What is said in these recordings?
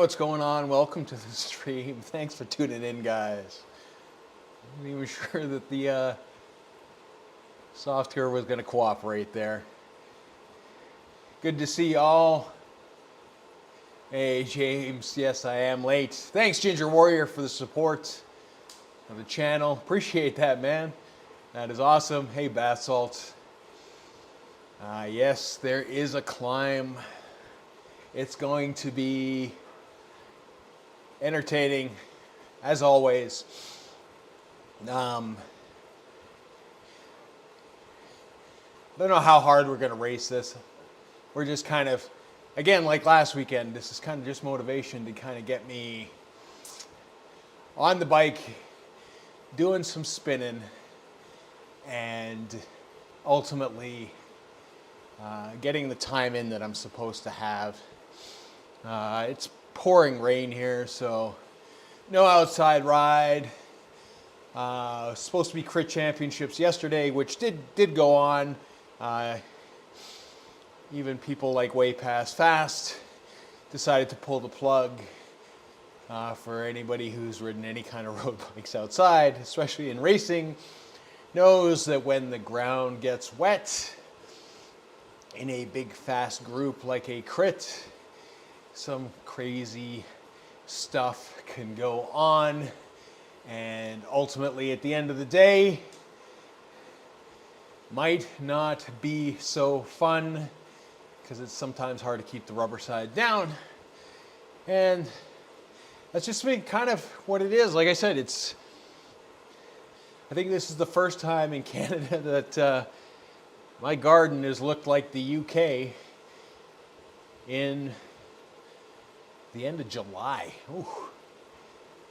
what's going on? Welcome to the stream. Thanks for tuning in, guys. I wasn't even sure that the software was going to cooperate there. Good to see y'all. Hey, James. Yes, I am late. Thanks, Ginger Warrior, for the support of the channel. Appreciate that, man. That is awesome. Hey, Bath Salt. Yes, there is a climb. It's going to be entertaining, as always. I don't know how hard we're going to race this. We're just kind of, again, like last weekend, this is kind of just motivation to kind of get me on the bike, doing some spinning, and ultimately getting the time in that I'm supposed to have. It's pouring rain here, so no outside ride. Supposed to be crit championships yesterday, which did go on. Even people like Way Past Fast decided to pull the plug. For anybody who's ridden any kind of road bikes outside, especially in racing, knows that when the ground gets wet in a big fast group like a crit, some crazy stuff can go on, and ultimately at the end of the day might not be so fun because it's sometimes hard to keep the rubber side down. And that's just been kind of what it is. Like I said, I think this is the first time in Canada that my garden has looked like the UK in the end of July. Ooh,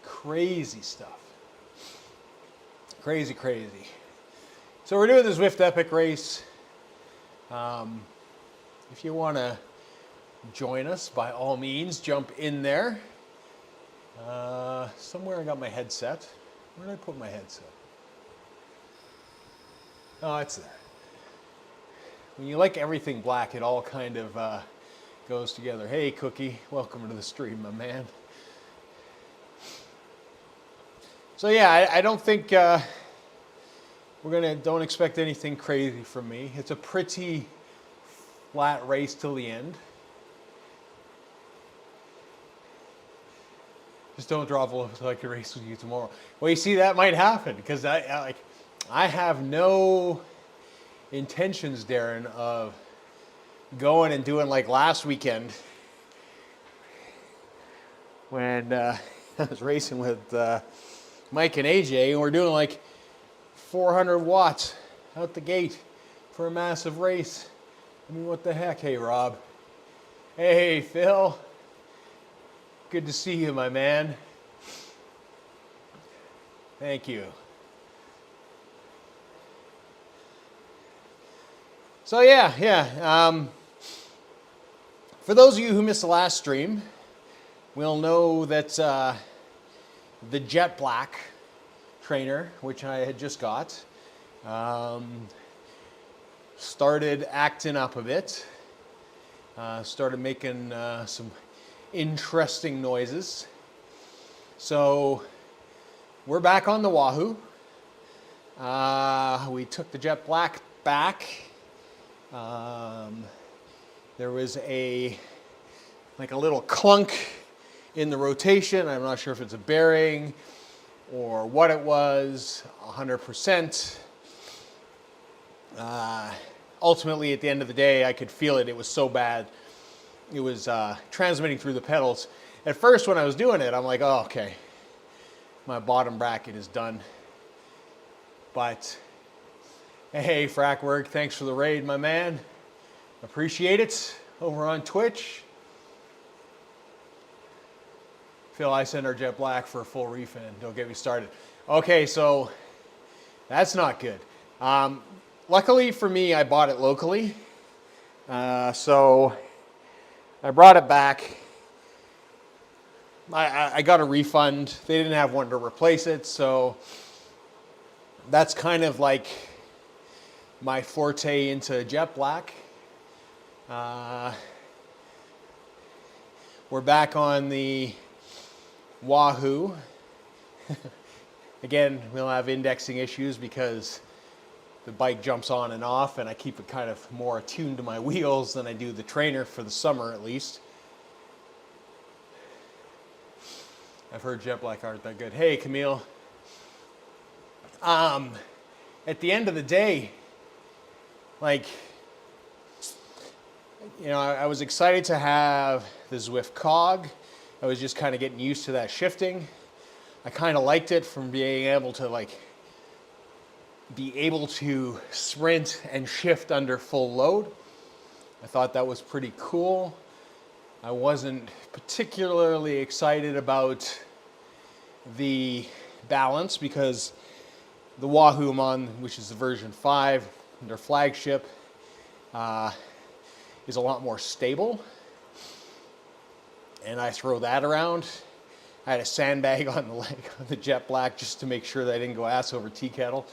crazy stuff. Crazy. So we're doing the Zwift Epic race. If you want to join us, by all means, jump in there. Somewhere I got my headset. Where did I put my headset? Oh, it's there. When you like everything black, it all kind of goes together. Hey, Cookie, welcome to the stream, my man. So yeah, I don't think don't expect anything crazy from me. It's a pretty flat race till the end. Just don't drop a so I can race with you tomorrow. Well, you see, that might happen because I have no intentions, Darren, of going and doing like last weekend when I was racing with Mike and AJ, and we're doing like 400 watts out the gate for a massive race. I mean, what the heck? Hey, Rob. Hey, Phil. Good to see you, my man. Thank you. So yeah. For those of you who missed the last stream, we'll know that the Jet Black trainer, which I had just got, started acting up a bit. Started making some interesting noises. So we're back on the Wahoo. We took the Jet Black back. There was a little clunk in the rotation. I'm not sure if it's a bearing or what it was, 100%. Ultimately, at the end of the day, I could feel it. It was so bad. It was transmitting through the pedals. At first, when I was doing it, I'm like, oh, okay, my bottom bracket is done. But hey, Frackwork, thanks for the raid, my man. Appreciate it. Over on Twitch. Phil, I send our Jet Black for a full refund. Don't get me started. Okay, so that's not good. Luckily for me, I bought it locally. So I brought it back. I got a refund. They didn't have one to replace it, so that's kind of like my forte into Jet Black. We're we're back on the Wahoo. Again, we'll have indexing issues because the bike jumps on and off, and I keep it kind of more attuned to my wheels than I do the trainer for the summer, at least. I've heard jet black aren't that good. Hey, Camille. At the end of the day, like, you know, I was excited to have the Zwift cog. I was just kind of getting used to that shifting. I kind of liked it from being able to be able to sprint and shift under full load. I thought that was pretty cool. I wasn't particularly excited about the balance because the Wahoo I'm on, which is the version 5, their flagship, is a lot more stable. And I throw that around. I had a sandbag on the leg on the jet black just to make sure that I didn't go ass over tea kettle.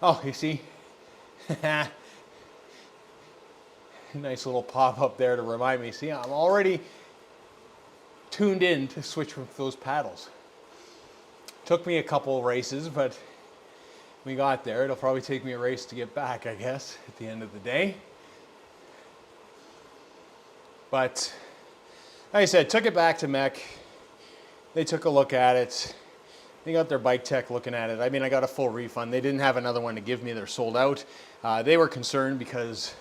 Oh, you see? Nice little pop up there to remind me. See, I'm already tuned in to switch with those paddles. Took me a couple races, but we got there. It'll probably take me a race to get back, I guess, at the end of the day. But, like I said, took it back to Mech. They took a look at it. They got their bike tech looking at it. I mean, I got a full refund. They didn't have another one to give me. They're sold out. They were concerned because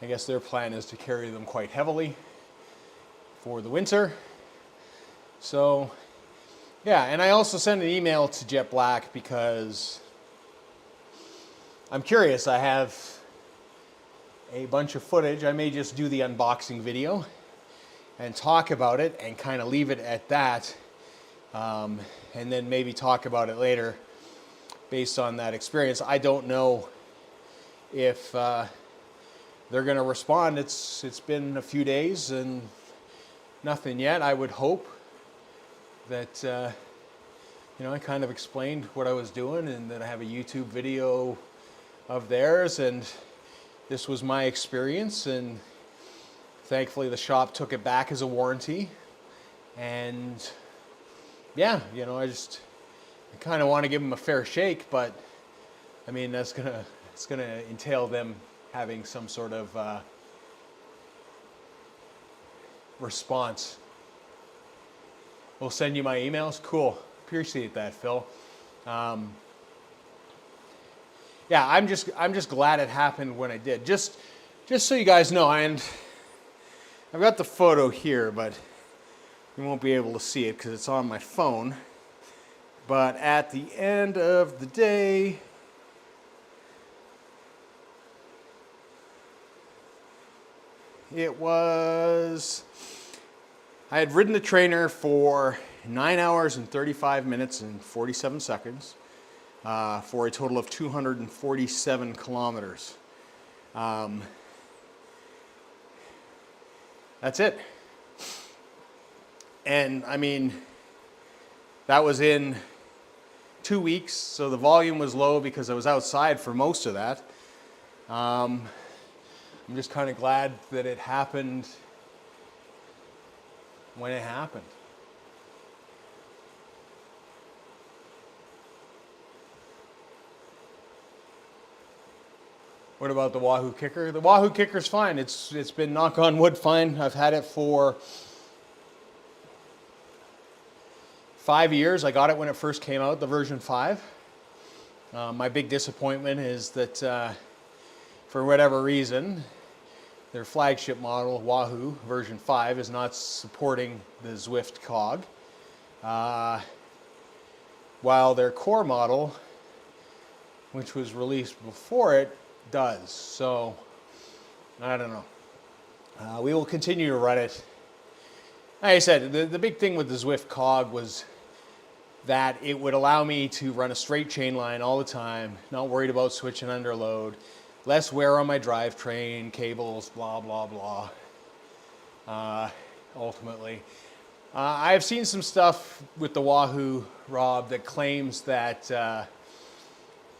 I guess their plan is to carry them quite heavily for the winter. So, yeah, and I also sent an email to Jet Black because I'm curious. I have a bunch of footage. I may just do the unboxing video and talk about it and kind of leave it at that. And then maybe talk about it later based on that experience. I don't know if they're going to respond. It's been a few days and nothing yet. I would hope that you know, I kind of explained what I was doing and that I have a YouTube video of theirs and this was my experience, and thankfully the shop took it back as a warranty. And yeah, you know, I kind of want to give them a fair shake, but I mean, it's gonna entail them having some sort of response. We'll send you my emails. Cool. Appreciate that, Phil. Yeah, I'm just glad it happened when it did. Just so you guys know, and I've got the photo here, but you won't be able to see it because it's on my phone. But at the end of the day, I had ridden the trainer for 9 hours and 35 minutes and 47 seconds for a total of 247 kilometers. That's it. And I mean, that was in 2 weeks, so the volume was low because I was outside for most of that. I'm just kind of glad that it happened when it happened. What about the Wahoo kicker? The Wahoo kicker's fine. It's been, knock on wood, fine. I've had it for 5 years. I got it when it first came out, the version 5. My big disappointment is that for whatever reason, their flagship model, Wahoo version 5, is not supporting the Zwift cog, while their core model, which was released before it, does. So, I don't know. We will continue to run it. Like I said, the big thing with the Zwift cog was that it would allow me to run a straight chain line all the time, not worried about switching under load, less wear on my drivetrain, cables, blah, blah, blah, ultimately. I've seen some stuff with the Wahoo, Rob, that claims that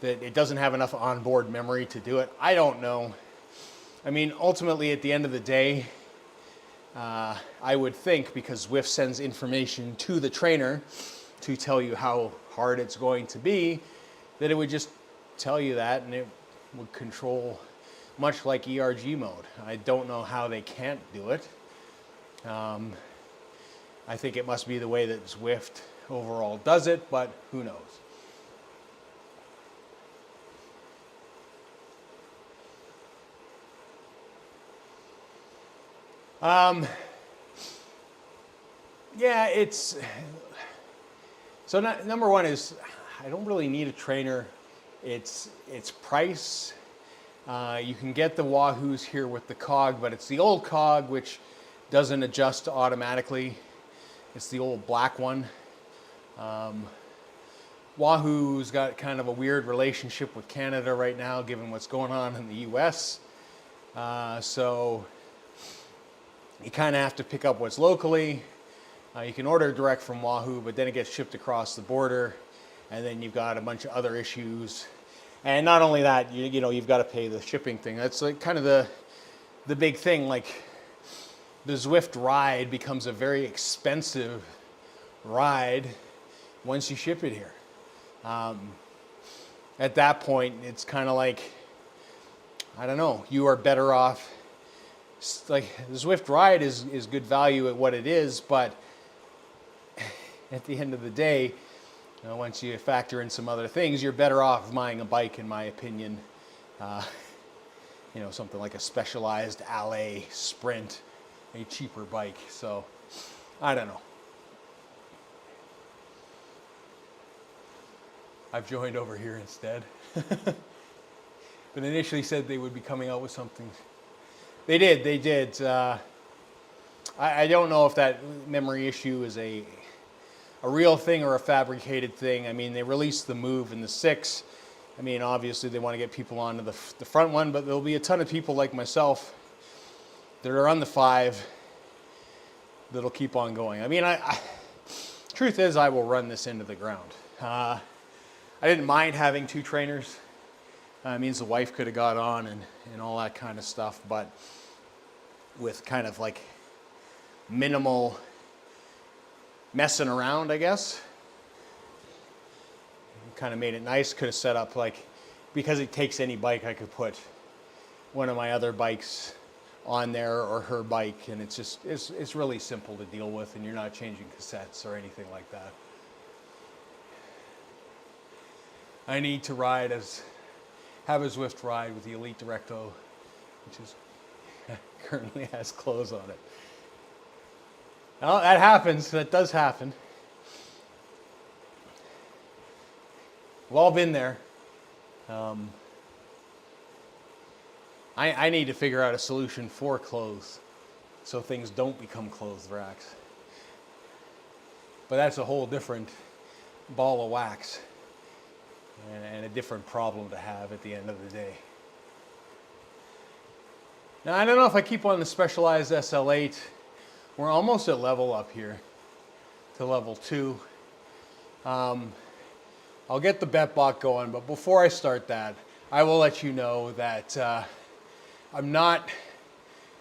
that it doesn't have enough onboard memory to do it. I don't know. I mean, ultimately, at the end of the day, I would think, because Zwift sends information to the trainer to tell you how hard it's going to be, that it would just tell you that, and it would control, much like ERG mode. I don't know how they can't do it. I think it must be the way that Zwift overall does it, but who knows? Yeah, it's so number one is I don't really need a trainer. It's price. You can get the Wahoos here with the cog, but it's the old cog which doesn't adjust automatically. It's the old black one. Wahoo's got kind of a weird relationship with Canada right now, given what's going on in the US. So you kind of have to pick up what's locally. You can order direct from Wahoo, but then it gets shipped across the border, and then you've got a bunch of other issues. And not only that, you know, you've got to pay the shipping thing. That's like kind of the big thing. Like the Zwift ride becomes a very expensive ride once you ship it here. At that point, it's kind of like, I don't know, you are better off. Like the Zwift ride is good value at what it is, but at the end of the day, you know, once you factor in some other things, you're better off buying a bike, in my opinion. You know, something like a Specialized Alley Sprint, a cheaper bike. So, I don't know. I've joined over here instead. But initially said they would be coming out with something. They did. I don't know if that memory issue is a real thing or a fabricated thing. I mean, they released the Move and the 6. I mean, obviously they want to get people onto the front one, but there'll be a ton of people like myself that are on the 5 that'll keep on going. I mean, truth is, I will run this into the ground. I didn't mind having 2 trainers. It means the wife could have got on and all that kind of stuff, but with kind of like minimal messing around, I guess. Kind of made it nice. Could have set up like, because it takes any bike, I could put one of my other bikes on there or her bike, and it's just, it's really simple to deal with, and you're not changing cassettes or anything like that. I need to have a Zwift ride with the Elite Directo, which is currently has clothes on it. Well, that happens. That does happen. We've all been there. I need to figure out a solution for clothes so things don't become clothes racks. But that's a whole different ball of wax and a different problem to have at the end of the day. Now, I don't know if I keep on the Specialized SL8. We're almost at level up here to level 2. I'll get the bet bot going, but before I start that, I will let you know that I'm not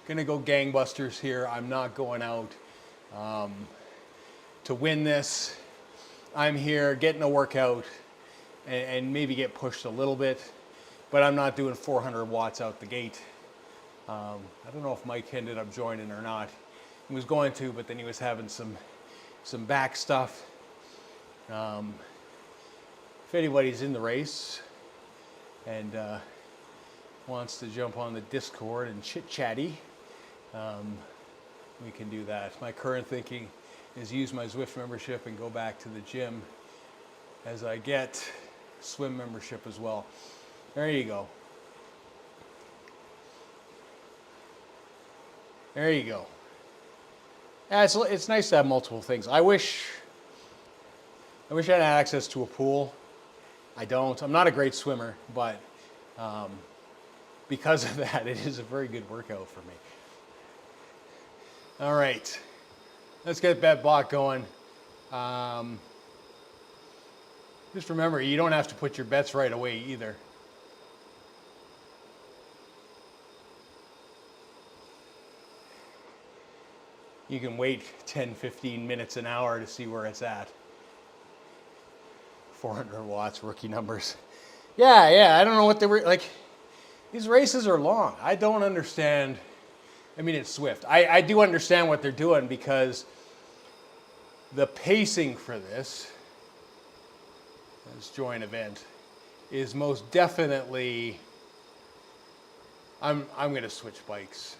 going to go gangbusters here. I'm not going out to win this. I'm here getting a workout and maybe get pushed a little bit, but I'm not doing 400 watts out the gate. I don't know if Mike ended up joining or not. He was going to, but then he was having some back stuff. If anybody's in the race and wants to jump on the Discord and chit-chatty, we can do that. My current thinking is use my Zwift membership and go back to the gym as I get swim membership as well. There you go. There you go. Yeah, it's nice to have multiple things. I wish I had access to a pool. I don't. I'm not a great swimmer, but because of that, it is a very good workout for me. All right, let's get that bot going. Just remember, you don't have to put your bets right away either. you can wait 10, 15 minutes, an hour to see where it's at. 400 watts, rookie numbers. Yeah, I don't know what they were, like, these races are long. I don't understand. I mean, it's Zwift. I do understand what they're doing because the pacing for this joint event is most definitely, I'm going to switch bikes.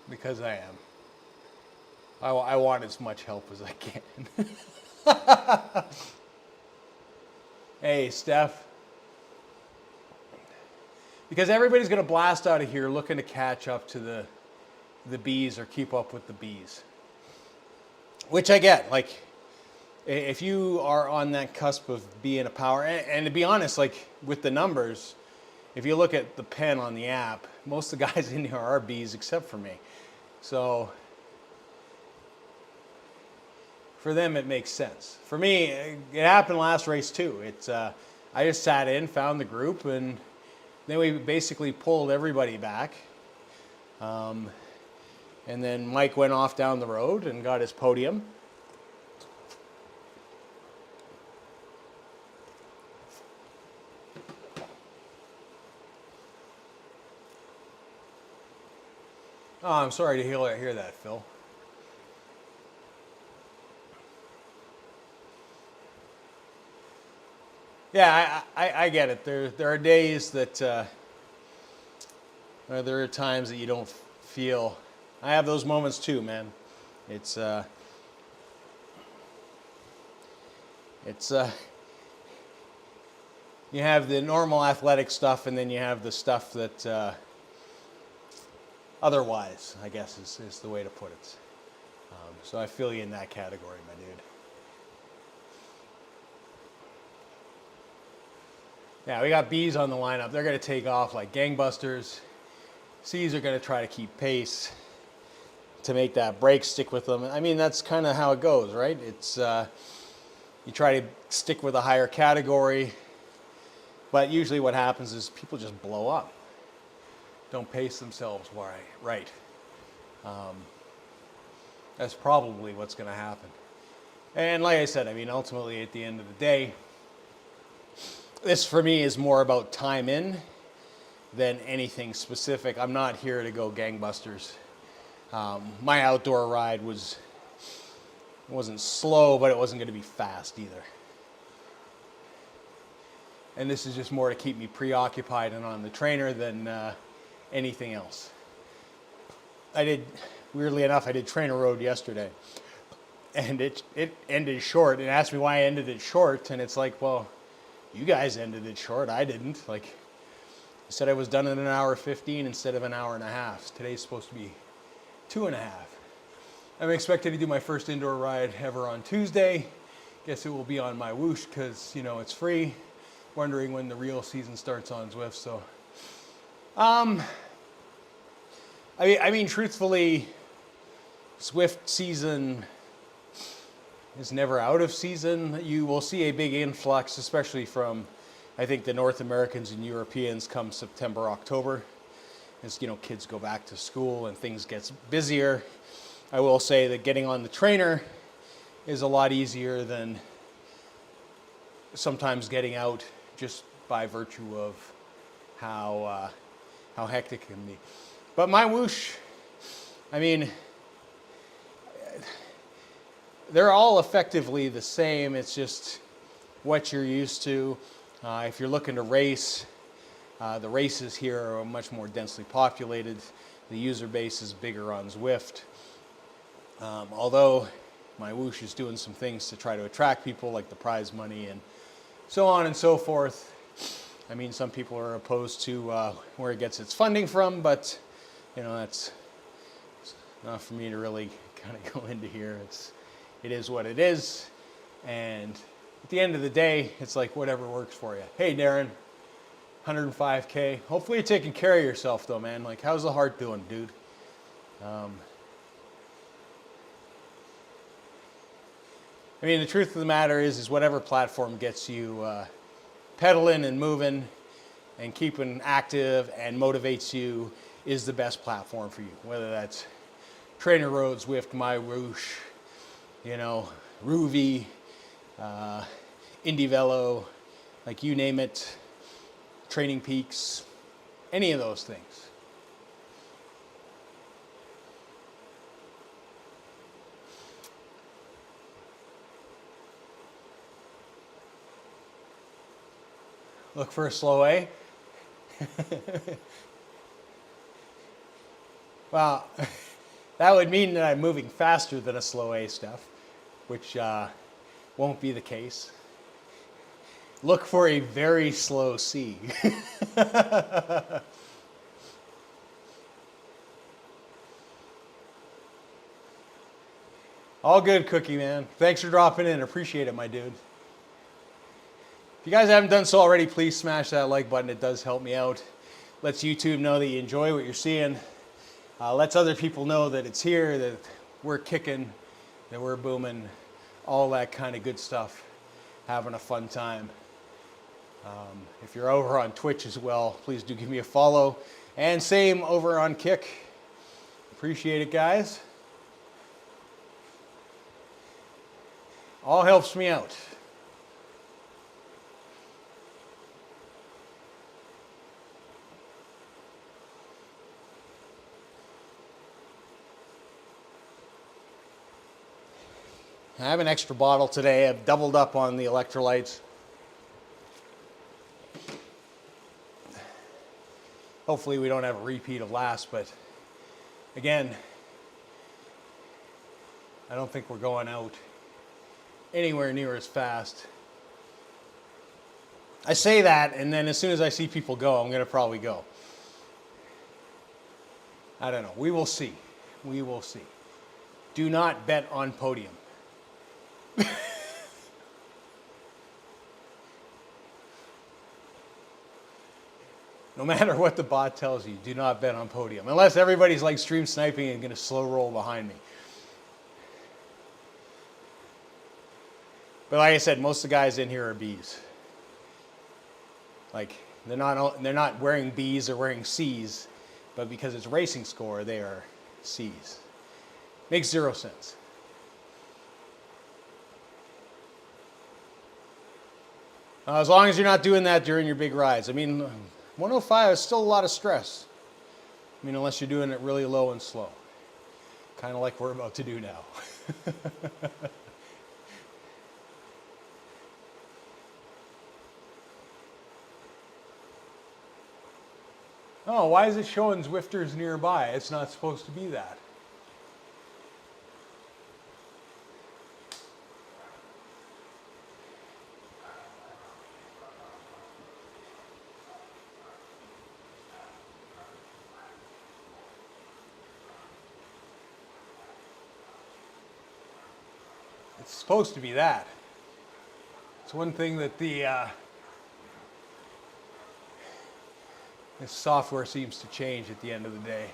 Because I am. I want as much help as I can. Hey, Steph. Because everybody's going to blast out of here looking to catch up to the bees or keep up with the bees. Which I get. Like, if you are on that cusp of being a power, and to be honest, like with the numbers, if you look at the pen on the app, most of the guys in here are bees except for me. So for them, it makes sense. For me, it happened last race too. I just sat in, found the group, and then we basically pulled everybody back. And then Mike went off down the road and got his podium. Oh, I'm sorry to hear that, Phil. Yeah, I get it. There are days that there are times that you don't feel. I have those moments too, man. It's you have the normal athletic stuff, and then you have the stuff that otherwise, I guess, is the way to put it. So I feel you in that category, my dude. Yeah, we got B's on the lineup. They're going to take off like gangbusters. C's are going to try to keep pace to make that break stick with them. I mean, that's kind of how it goes, right? It's you try to stick with a higher category, but usually what happens is people just blow up. Don't pace themselves right. That's probably what's going to happen. And like I said, I mean, ultimately at the end of the day, this for me is more about time in than anything specific. I'm not here to go gangbusters. My outdoor ride wasn't slow, but it wasn't going to be fast either. And this is just more to keep me preoccupied and on the trainer than anything else. Weirdly enough, I did Trainer Road yesterday, and it ended short. It asked me why I ended it short, and it's like, well, you guys ended it short. I didn't. Like, I said I was done in an hour 15 instead of an hour and a half. Today's supposed to be 2.5. I'm expected to do my first indoor ride ever on Tuesday. Guess it will be on my Whoosh because, you know, it's free. Wondering when the real season starts on Zwift. So, I mean, truthfully, Zwift season is never out of season. You will see a big influx, especially from, I think, the North Americans and Europeans come September, October, as, you know, kids go back to school and things get busier. I will say that getting on the trainer is a lot easier than sometimes getting out, just by virtue of how hectic it can be. But my Whoosh, I mean, they're all effectively the same. It's just what you're used to. If you're looking to race, the races here are much more densely populated. The user base is bigger on Zwift. Although my Whoosh is doing some things to try to attract people, like the prize money and so on and so forth. I mean, some people are opposed to where it gets its funding from, but, you know, that's not for me to really kind of go into here. It is what it is, and at the end of the day, it's like whatever works for you. Hey, Darren, 105K. Hopefully you're taking care of yourself, though, man. Like, how's the heart doing, dude? I mean, the truth of the matter is whatever platform gets you pedaling and moving, and keeping active and motivates you is the best platform for you. Whether that's Trainer Road, Zwift, My Whoosh, you know, Ruvi, Indie Velo, like you name it, Training Peaks, any of those things. Look for a slow A. Well, that would mean that I'm moving faster than a slow A, Steph, which won't be the case. Look for a very slow C. All good, Cookie Man. Thanks for dropping in. Appreciate it, my dude. If you guys haven't done so already, please smash that like button. It does help me out. Lets YouTube know that you enjoy what you're seeing. Lets other people know that it's here, that we're kicking, that we're booming, all that kind of good stuff. Having a fun time. If you're over on Twitch as well, please do give me a follow. And same over on Kick. Appreciate it, guys. All helps me out. I have an extra bottle today. I've doubled up on the electrolytes. Hopefully we don't have a repeat of last, but again, I don't think we're going out anywhere near as fast. I say that, and then as soon as I see people go, I'm going to probably go. I don't know. We will see. We will see. Do not bet on podium. No matter what the bot tells you, do not bet on podium. Unless everybody's like stream sniping and going to slow roll behind me. But like I said, most of the guys in here are Bs. Like, they're not wearing Bs, they're wearing Cs. But because it's racing score, they are Cs. Makes zero sense. As long as you're not doing that during your big rides. I mean, 105 is still a lot of stress. I mean, unless you're doing it really low and slow. Kind of like we're about to do now. Oh, why is it showing Zwifters nearby? It's not supposed to be that. It's supposed to be that. It's one thing that this software seems to change at the end of the day.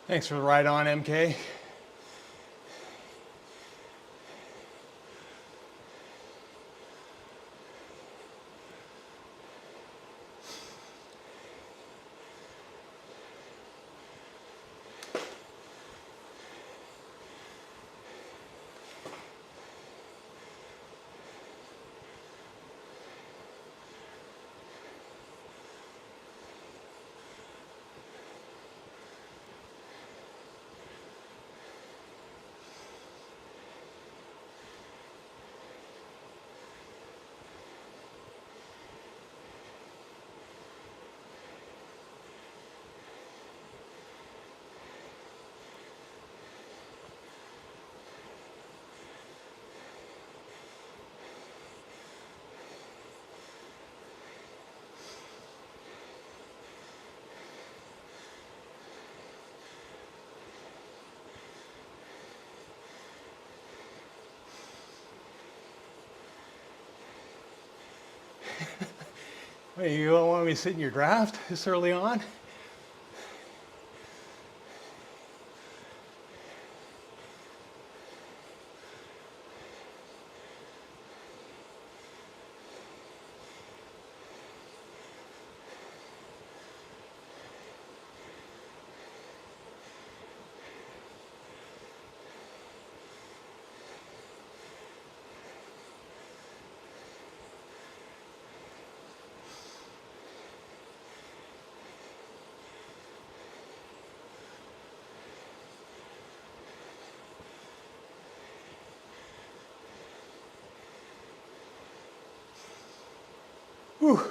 Thanks for the ride on, MK. Wait, you don't want me to sit in your draft this early on? Whew.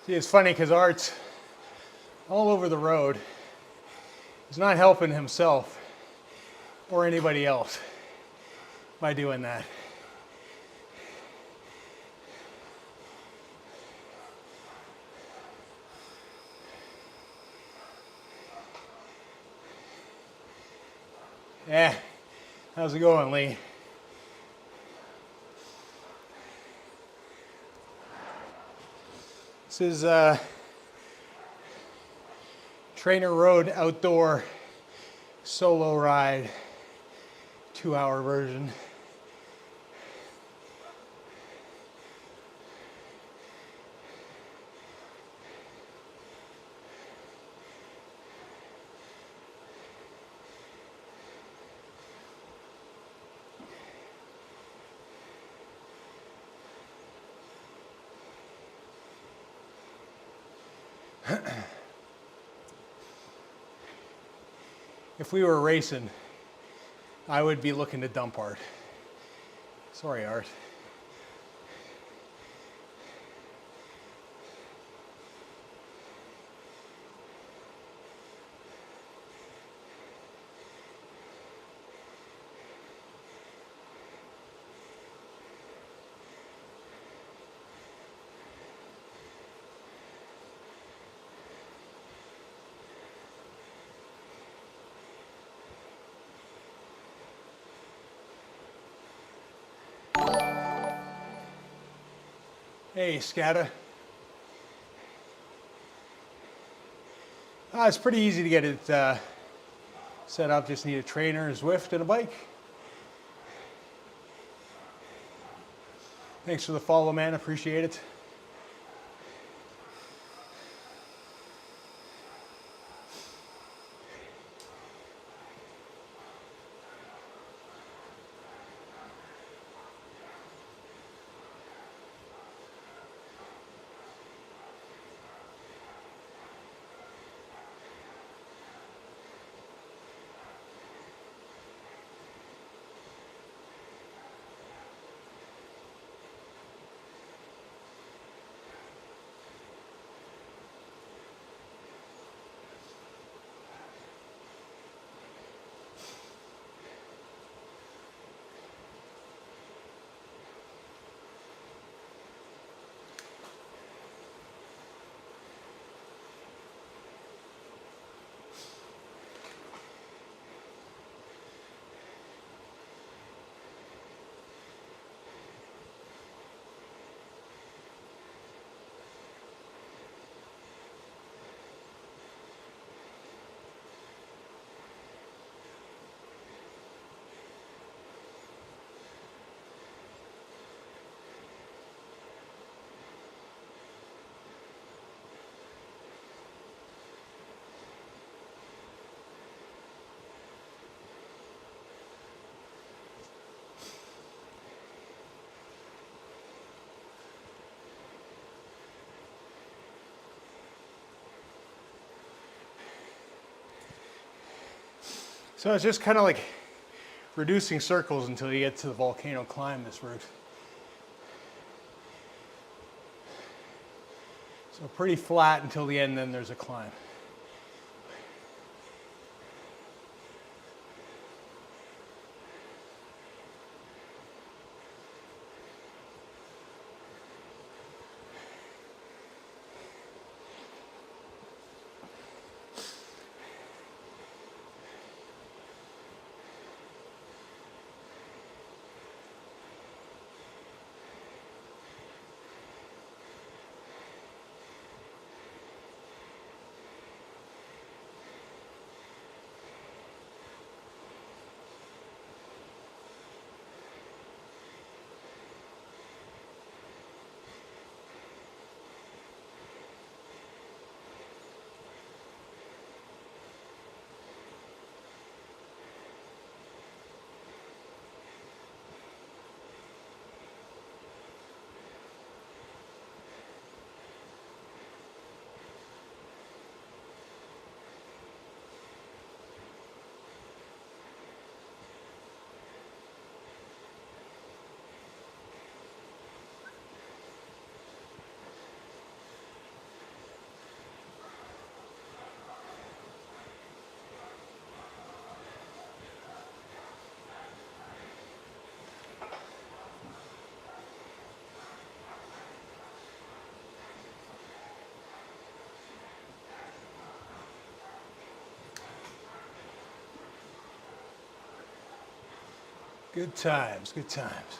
See, it's funny because Art's all over the road. He's not helping himself or anybody else by doing that. Yeah, how's it going, Lee? This is Trainer Road outdoor solo ride, 2-hour version. If we were racing, I would be looking to dump Art. Sorry, Art. Hey, Scatta. It's pretty easy to get it set up. Just need a trainer, a Zwift, and a bike. Thanks for the follow, man. Appreciate it. So it's just kind of like reducing circles until you get to the Volcano climb this route. So pretty flat until the end, then there's a climb. Good times, good times.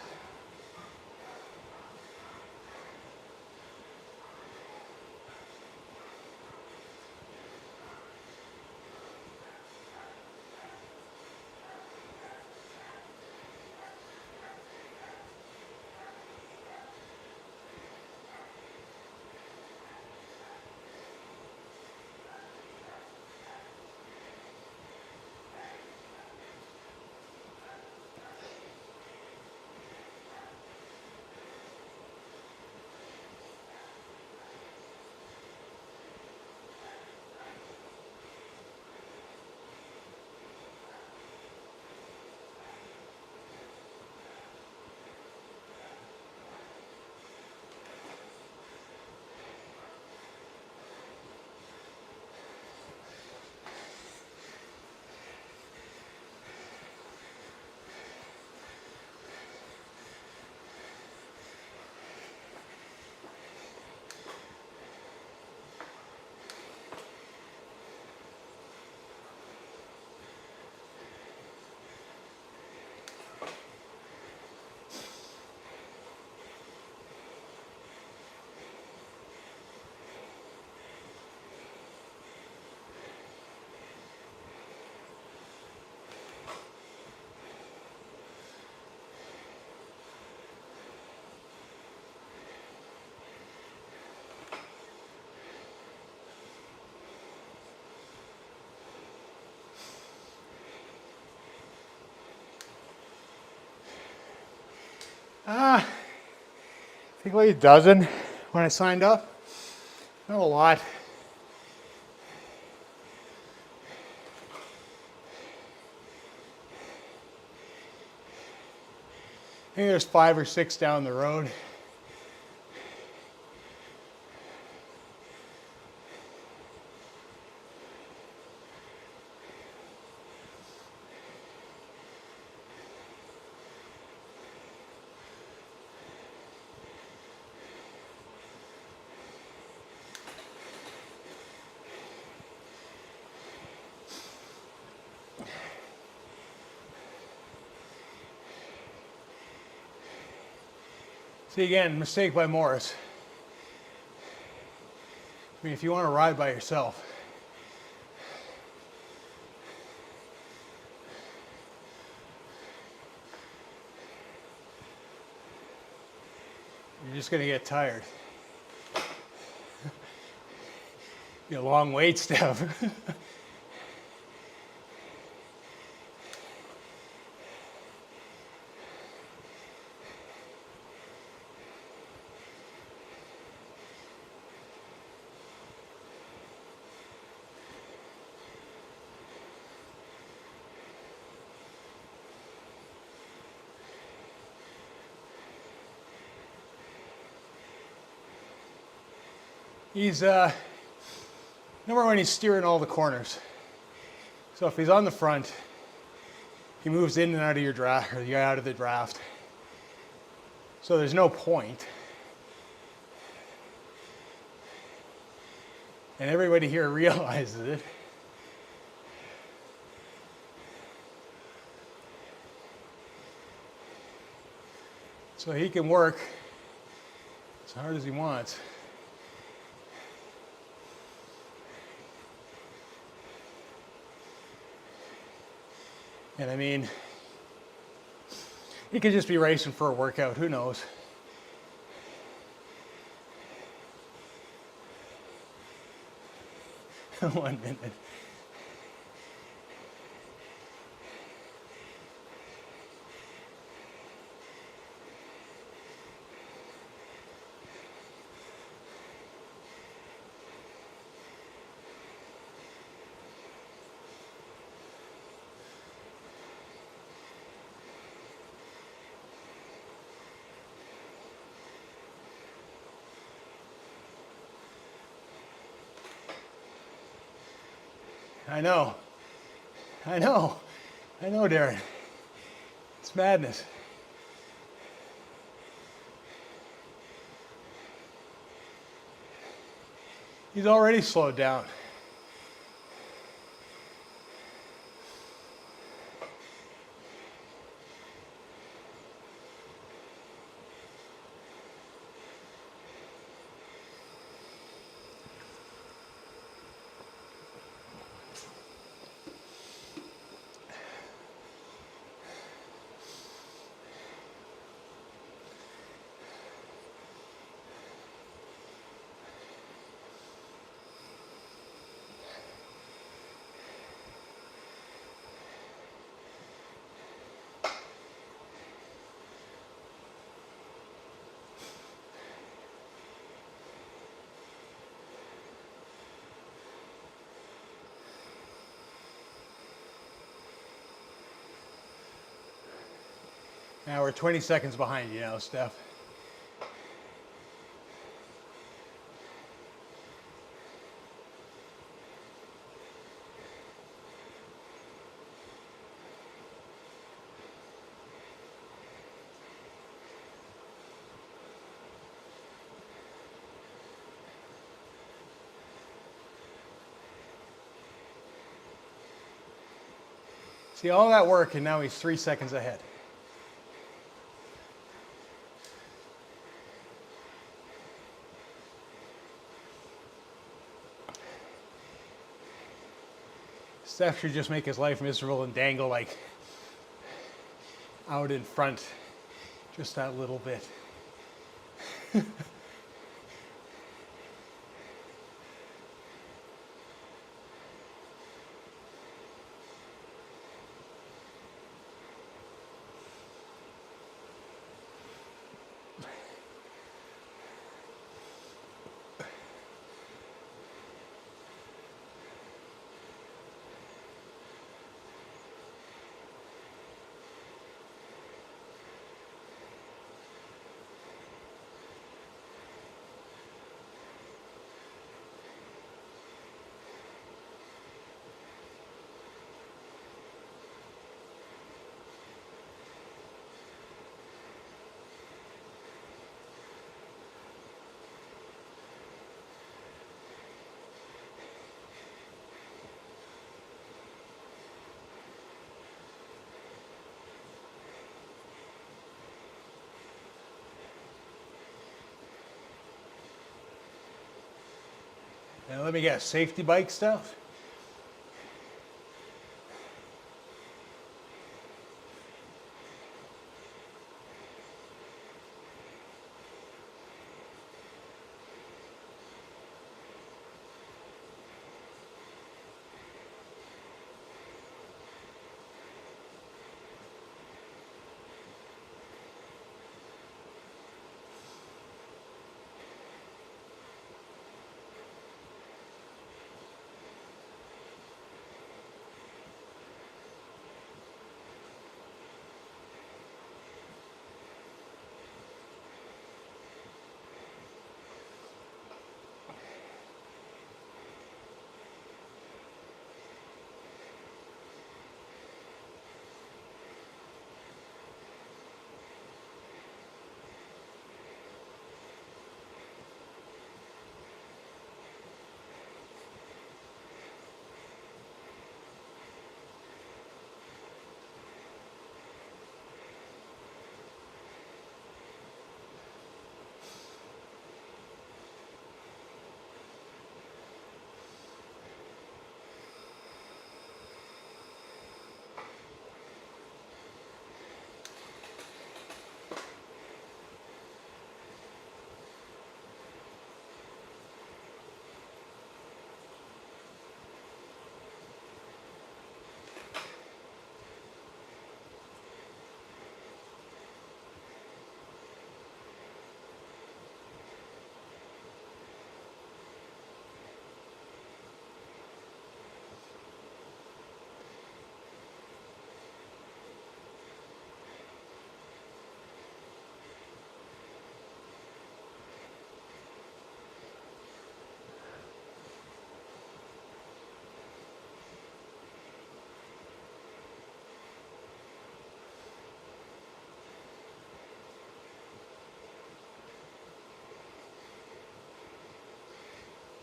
I think like a dozen when I signed up. Not a lot. I think there's 5 or 6 down the road. See again, mistake by Morris. I mean, if you want to ride by yourself, you're just going to get tired. Be a long wait step. He's, number one, he's steering all the corners. So if he's on the front, he moves in and out of your draft, or you're out of the draft. So there's no point. And everybody here realizes it. So he can work as hard as he wants. And I mean, he could just be racing for a workout, who knows? One minute. I know, Darren. It's madness. He's already slowed down. Now we're 20 seconds behind you now, Steph. See, all that work, and now he's 3 seconds ahead. Steph should just make his life miserable and dangle like out in front just that little bit. Now let me guess, safety bike stuff?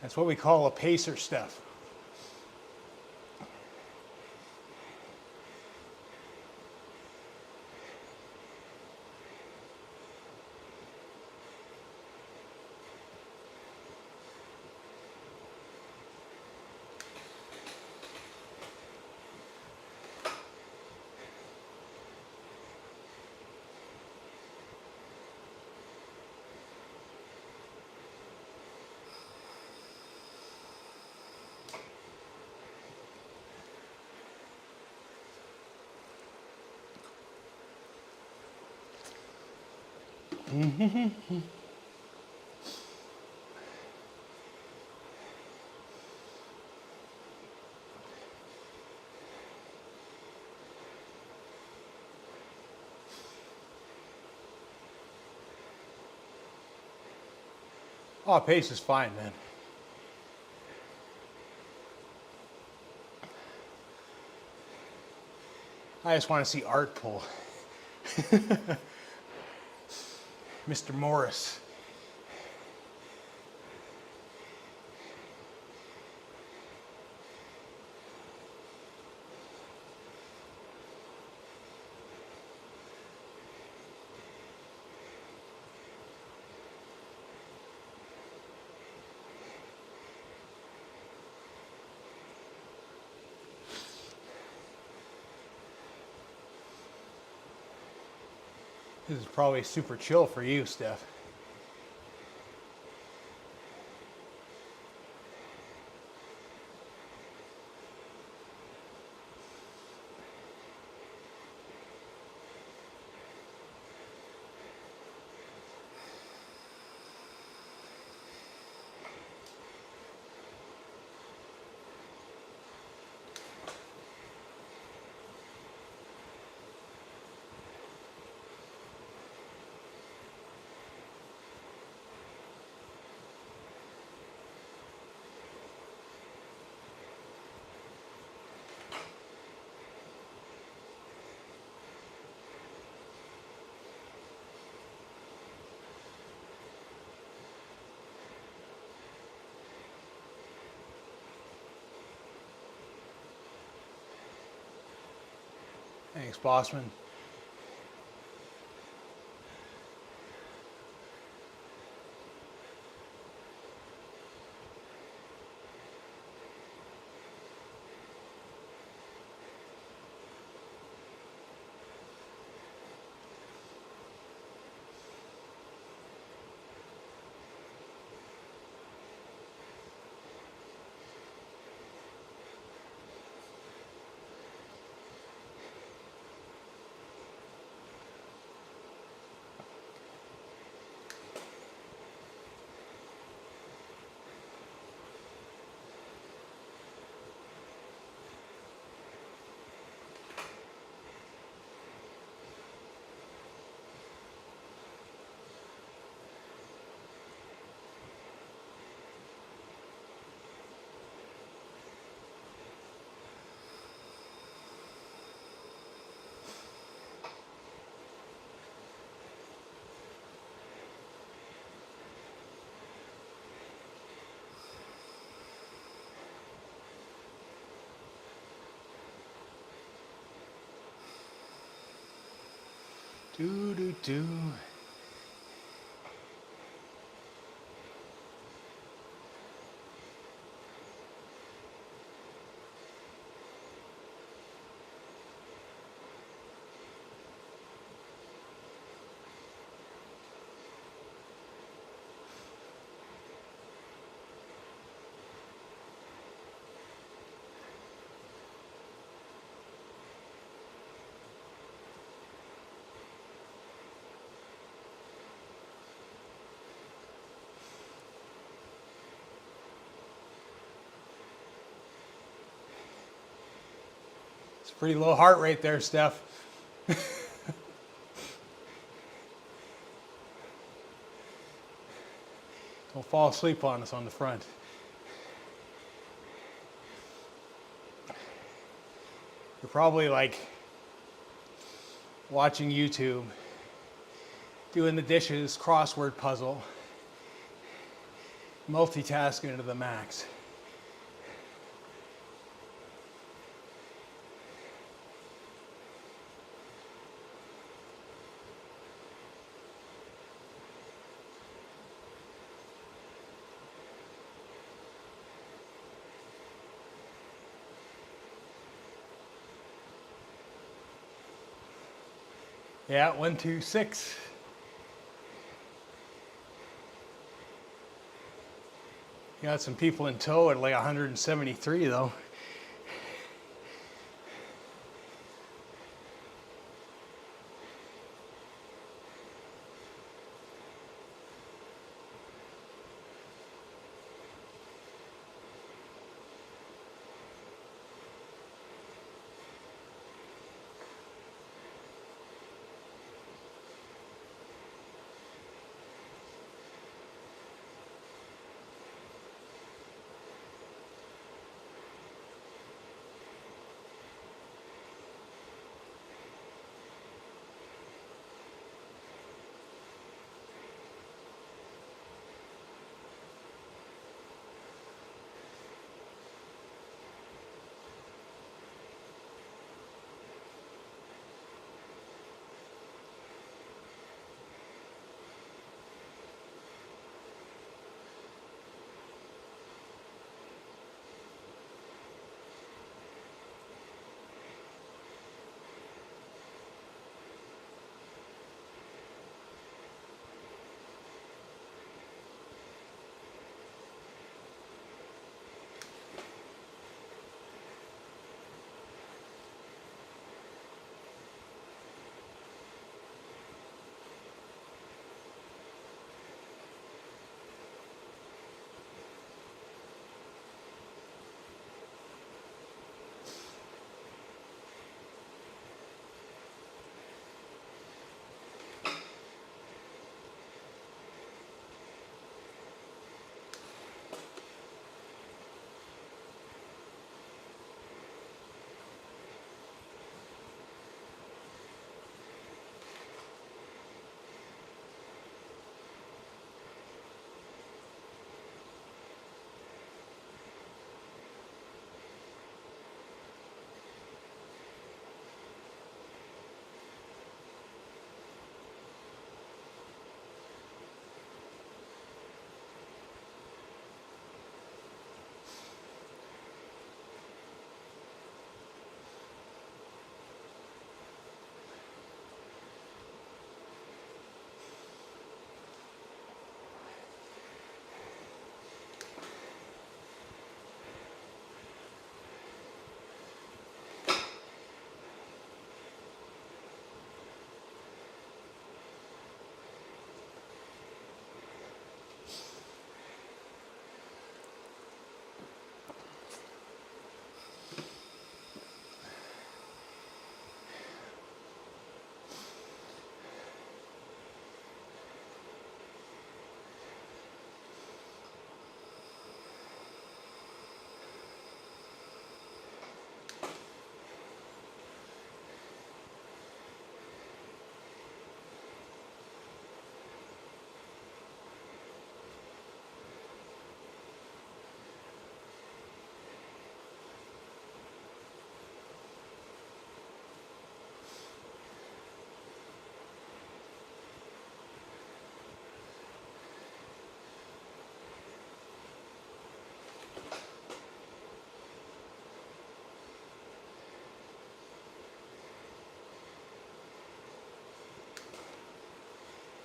That's what we call a pacer, Steph. Oh, pace is fine, man. I just want to see Art pull. Mr. Morris. This is probably super chill for you, Steph. Thanks, Bossman. Do do do. It's a pretty low heart rate there, Steph. Don't fall asleep on us on the front. You're probably like watching YouTube, doing the dishes, crossword puzzle, multitasking to the max. Yeah, 126. You got some people in tow at like 173 though.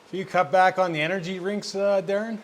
If you cut back on the energy drinks, Darren?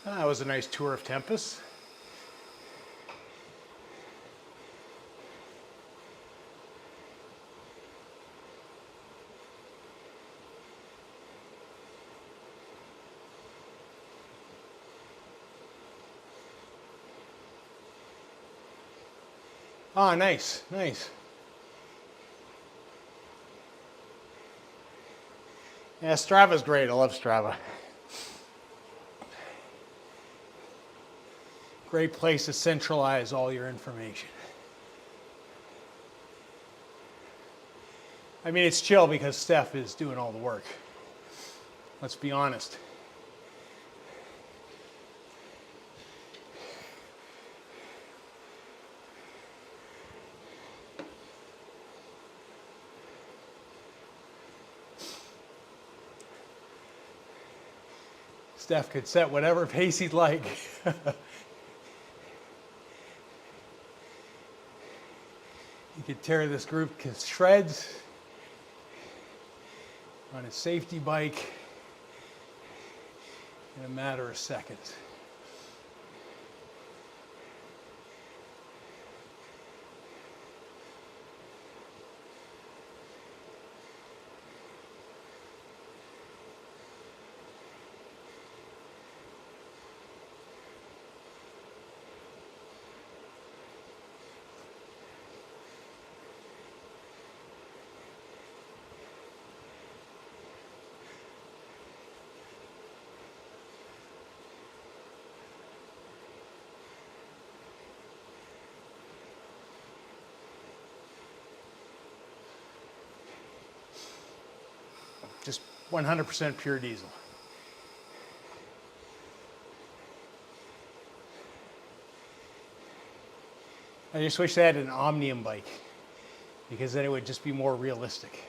That was a nice tour of Tempest. Ah, nice, nice. Yeah, Strava's great. I love Strava. Great place to centralize all your information. I mean, it's chill because Steph is doing all the work. Let's be honest. Steph could set whatever pace he'd like. He could tear this group to shreds on his safety bike in a matter of seconds. Just 100% pure diesel. I just wish they had an Omnium bike, because then it would just be more realistic.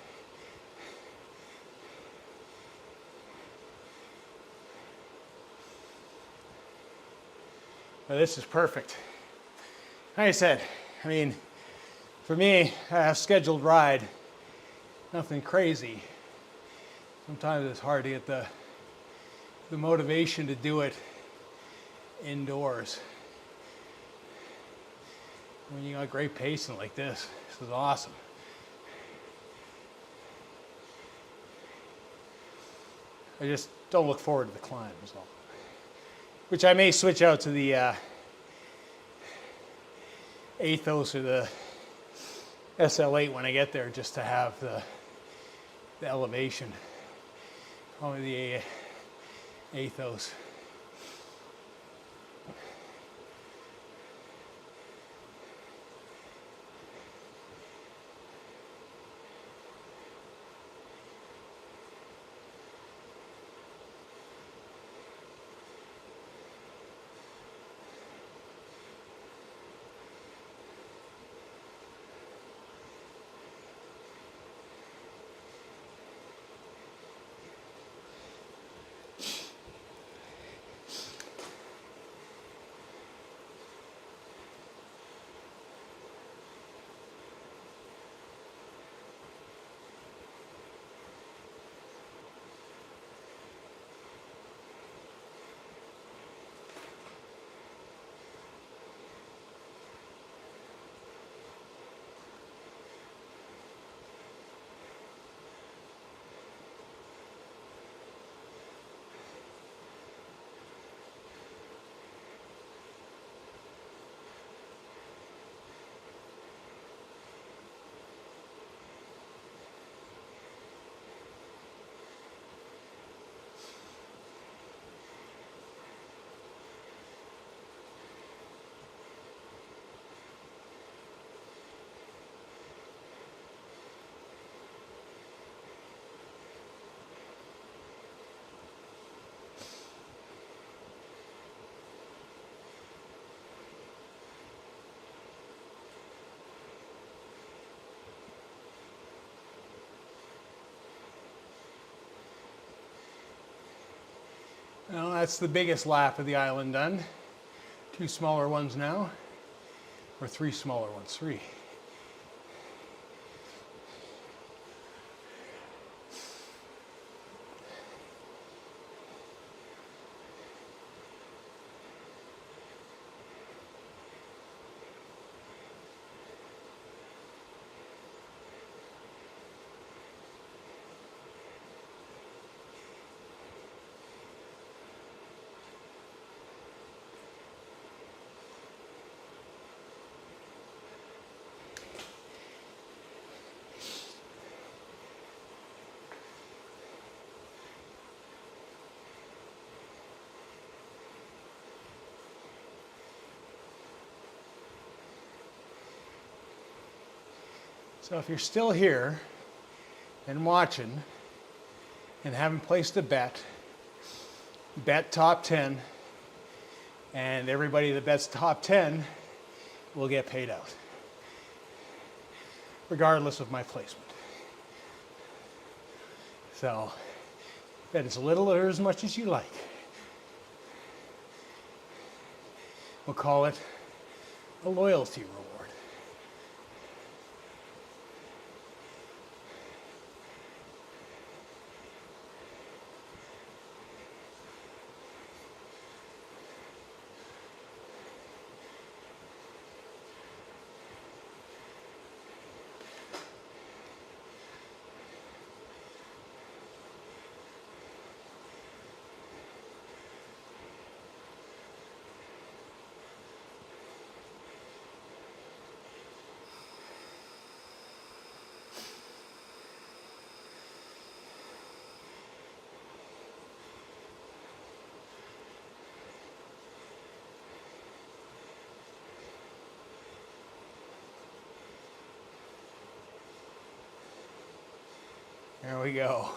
But this is perfect. Like I said, I mean, for me, a scheduled ride, nothing crazy. Sometimes it's hard to get the motivation to do it indoors. When you got great pacing like this is awesome. I just don't look forward to the climb as well. Which I may switch out to the Athos or the SL8 when I get there, just to have the elevation. Probably Athos. Well, that's the biggest lap of the island done. 2 smaller ones now, or 3 smaller ones, 3. So if you're still here and watching and haven't placed a bet, bet top 10, and everybody that bets top 10 will get paid out, regardless of my placement. So bet as little or as much as you like. We'll call it a loyalty reward. There we go.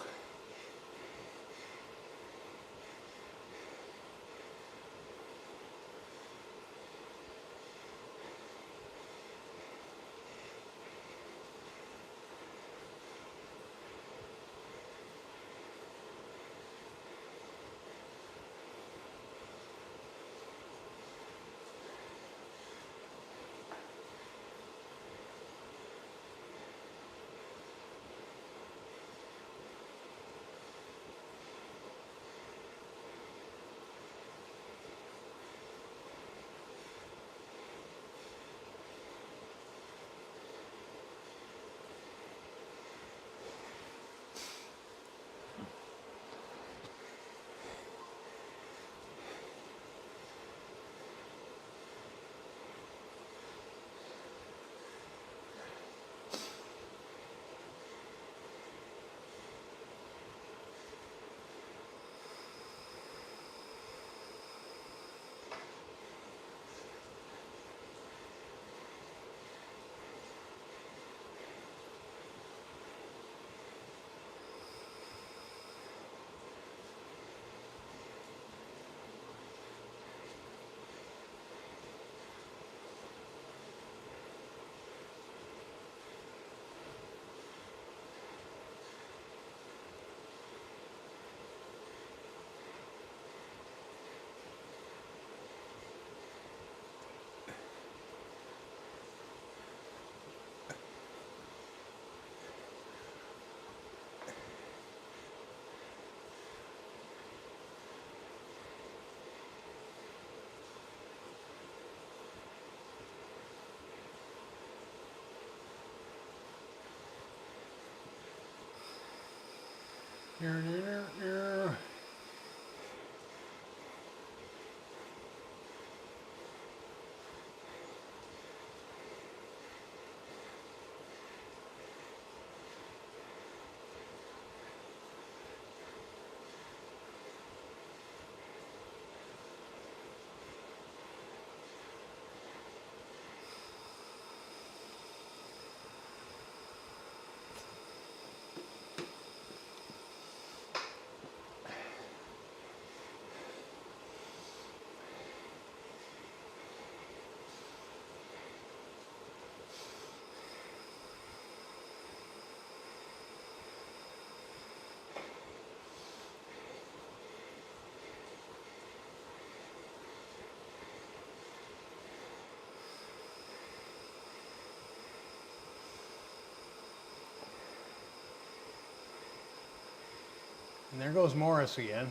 And there goes Morris again.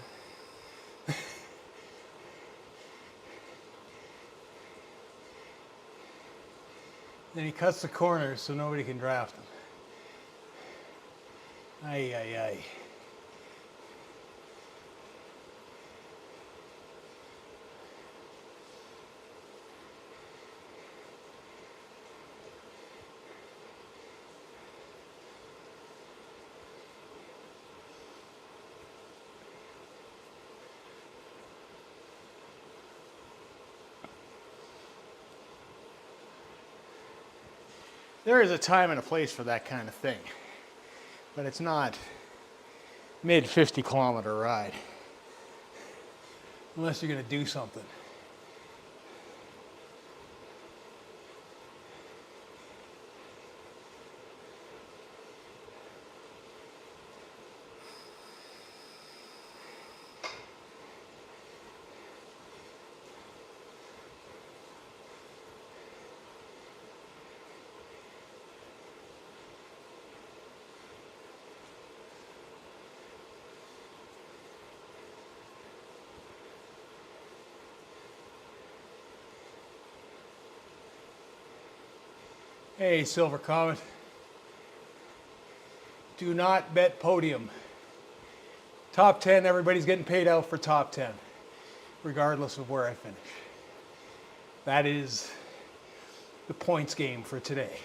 Then he cuts the corners so nobody can draft him. Ay, ay, ay. There is a time and a place for that kind of thing, but it's not mid 50-kilometer ride unless you're going to do something. Hey, Silver Comet. Do not bet podium. Top 10, everybody's getting paid out for top 10, regardless of where I finish. That is the points game for today.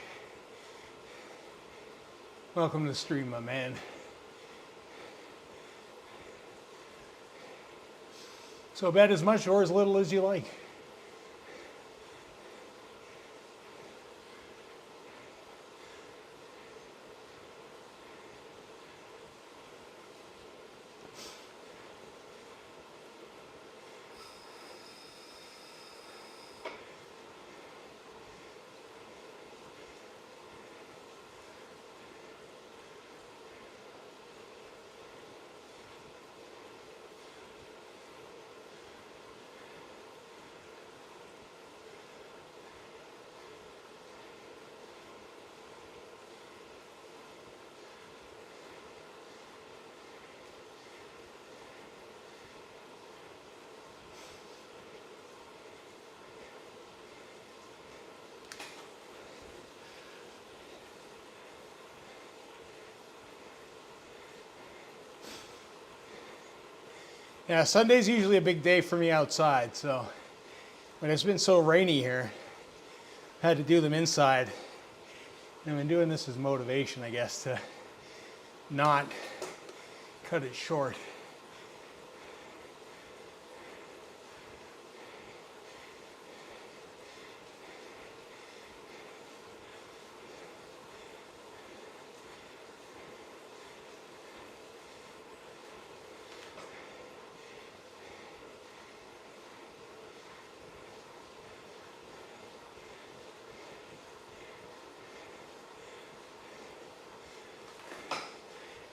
Welcome to the stream, my man. So bet as much or as little as you like. Yeah, Sunday's usually a big day for me outside, so when it's been so rainy here, I had to do them inside. And I've been doing this as motivation, I guess, to not cut it short.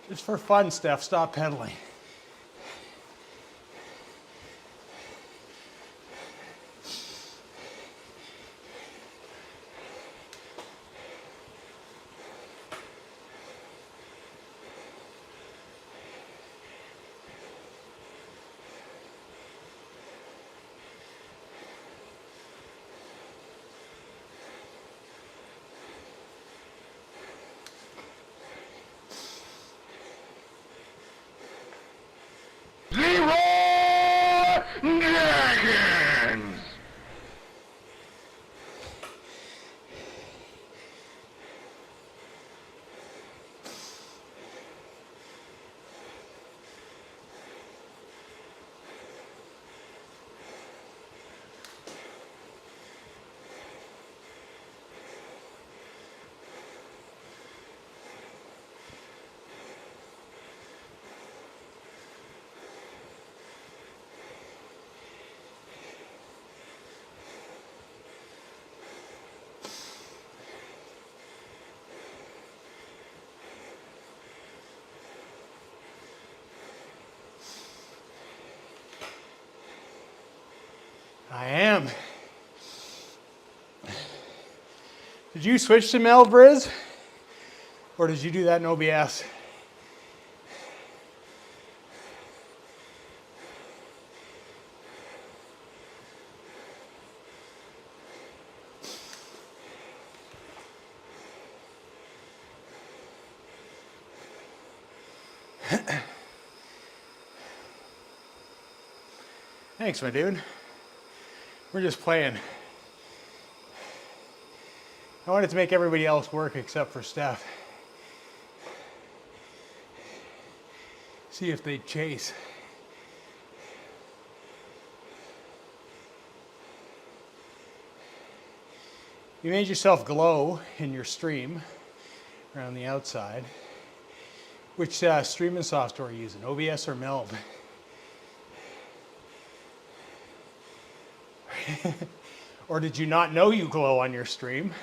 Just for fun, Steph, stop pedaling. I am. Did you switch to Mel Briz? Or did you do that in OBS? Thanks, my dude. We're just playing. I wanted to make everybody else work except for Steph. See if they'd chase. You made yourself glow in your stream around the outside. Which streaming software are you using, OBS or Meld? Or did you not know you glow on your stream?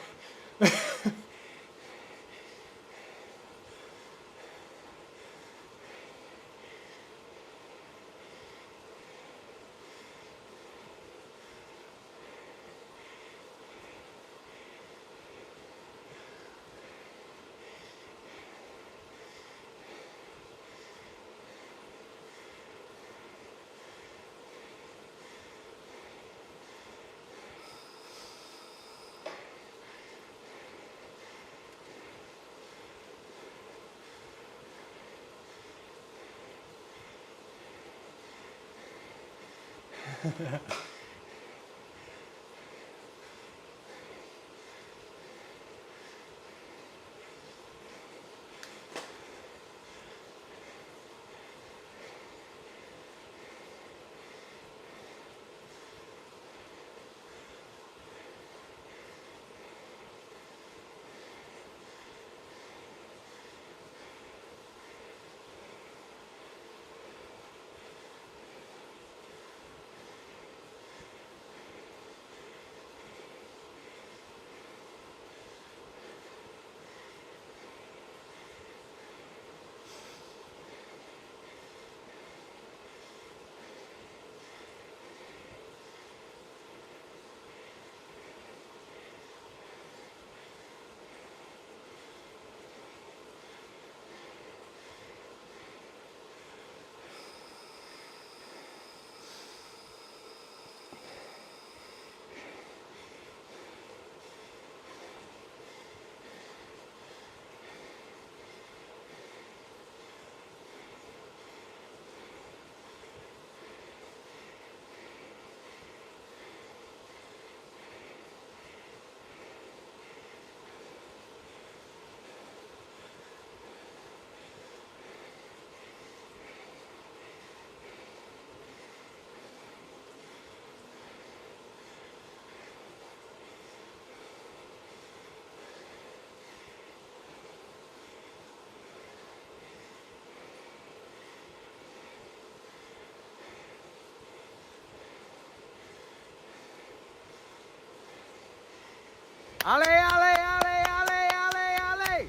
Ale, ale, ale, ale, ale, ale.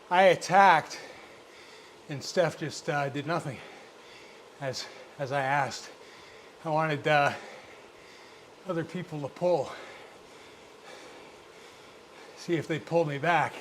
I attacked, and Steph just did nothing, as I asked. I wanted other people to pull, see if they'd pull me back.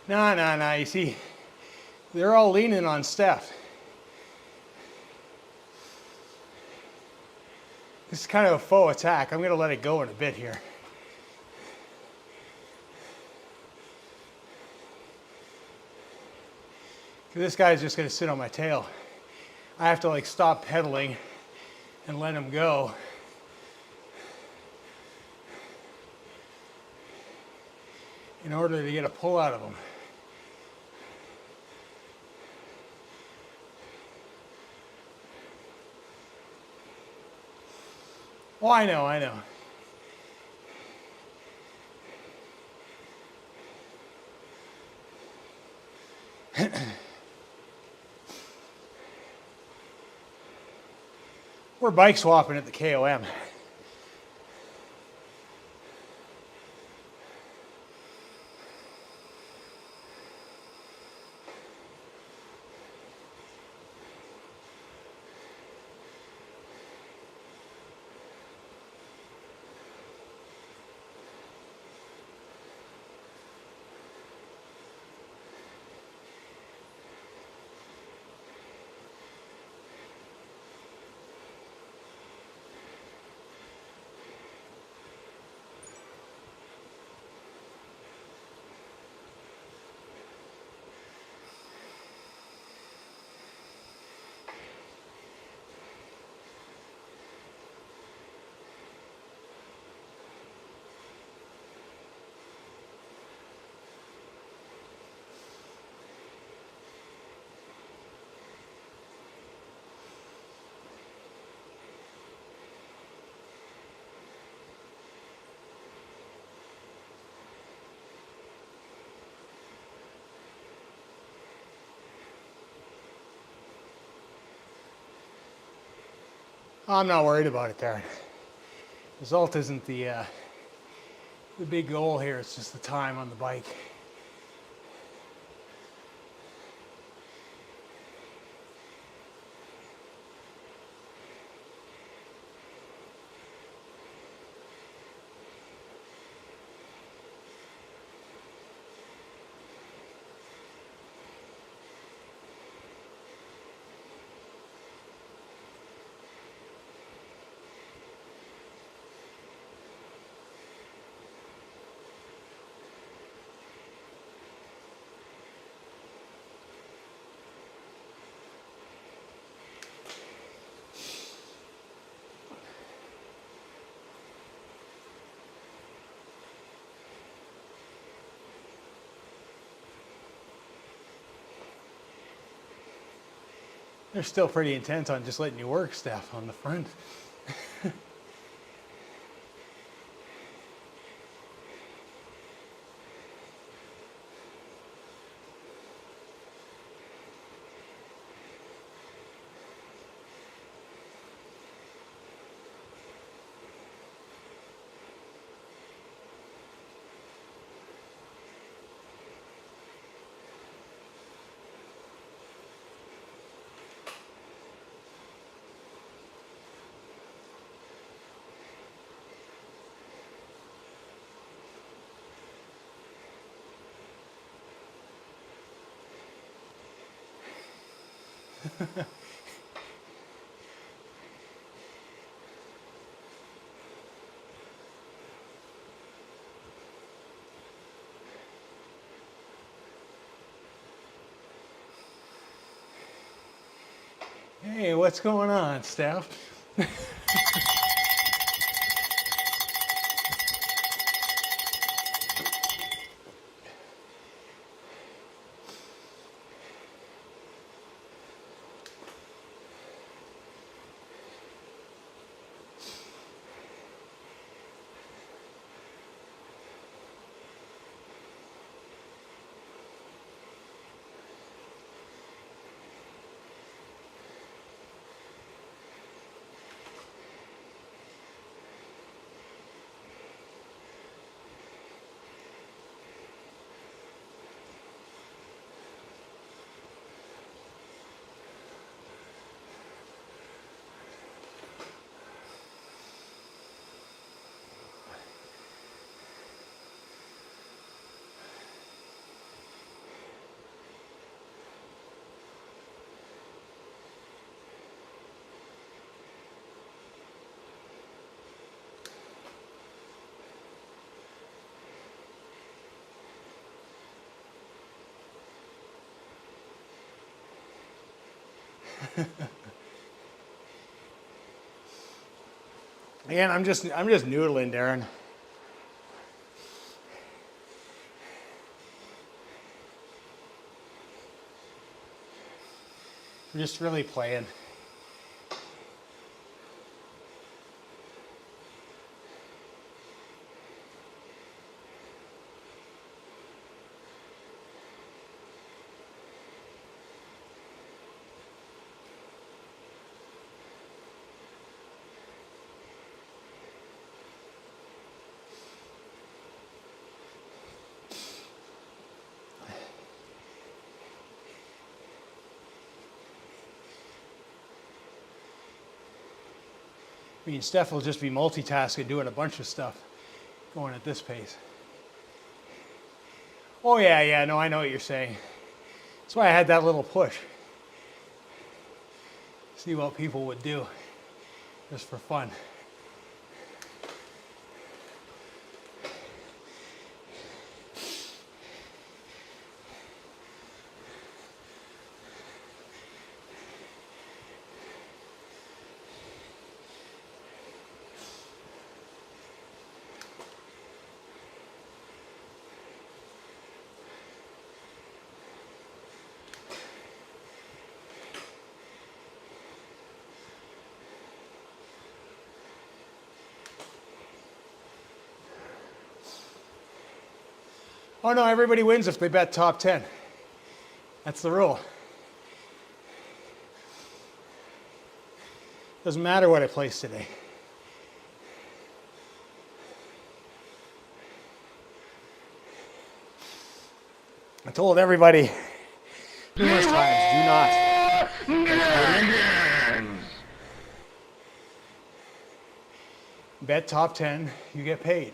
No. You see, they're all leaning on Steph. This is kind of a faux attack. I'm going to let it go in a bit here. This guy's just gonna sit on my tail. I have to like stop pedaling and let him go. In order to get a pull out of him. Oh, I know, I know. We're bike swapping at the KOM. I'm not worried about it, Darren. Result isn't the big goal here. It's just the time on the bike. They're still pretty intent on just letting you work stuff on the front. Hey, what's going on, Steph? Again, I'm just noodling, Darren. I'm just really playing. I mean, Steph will just be multitasking, doing a bunch of stuff, going at this pace. Oh yeah, no, I know what you're saying. That's why I had that little push. See what people would do, just for fun. Oh no, everybody wins if they bet top 10. That's the rule. Doesn't matter what I place today. I told everybody numerous times, do not bet top 10, you get paid.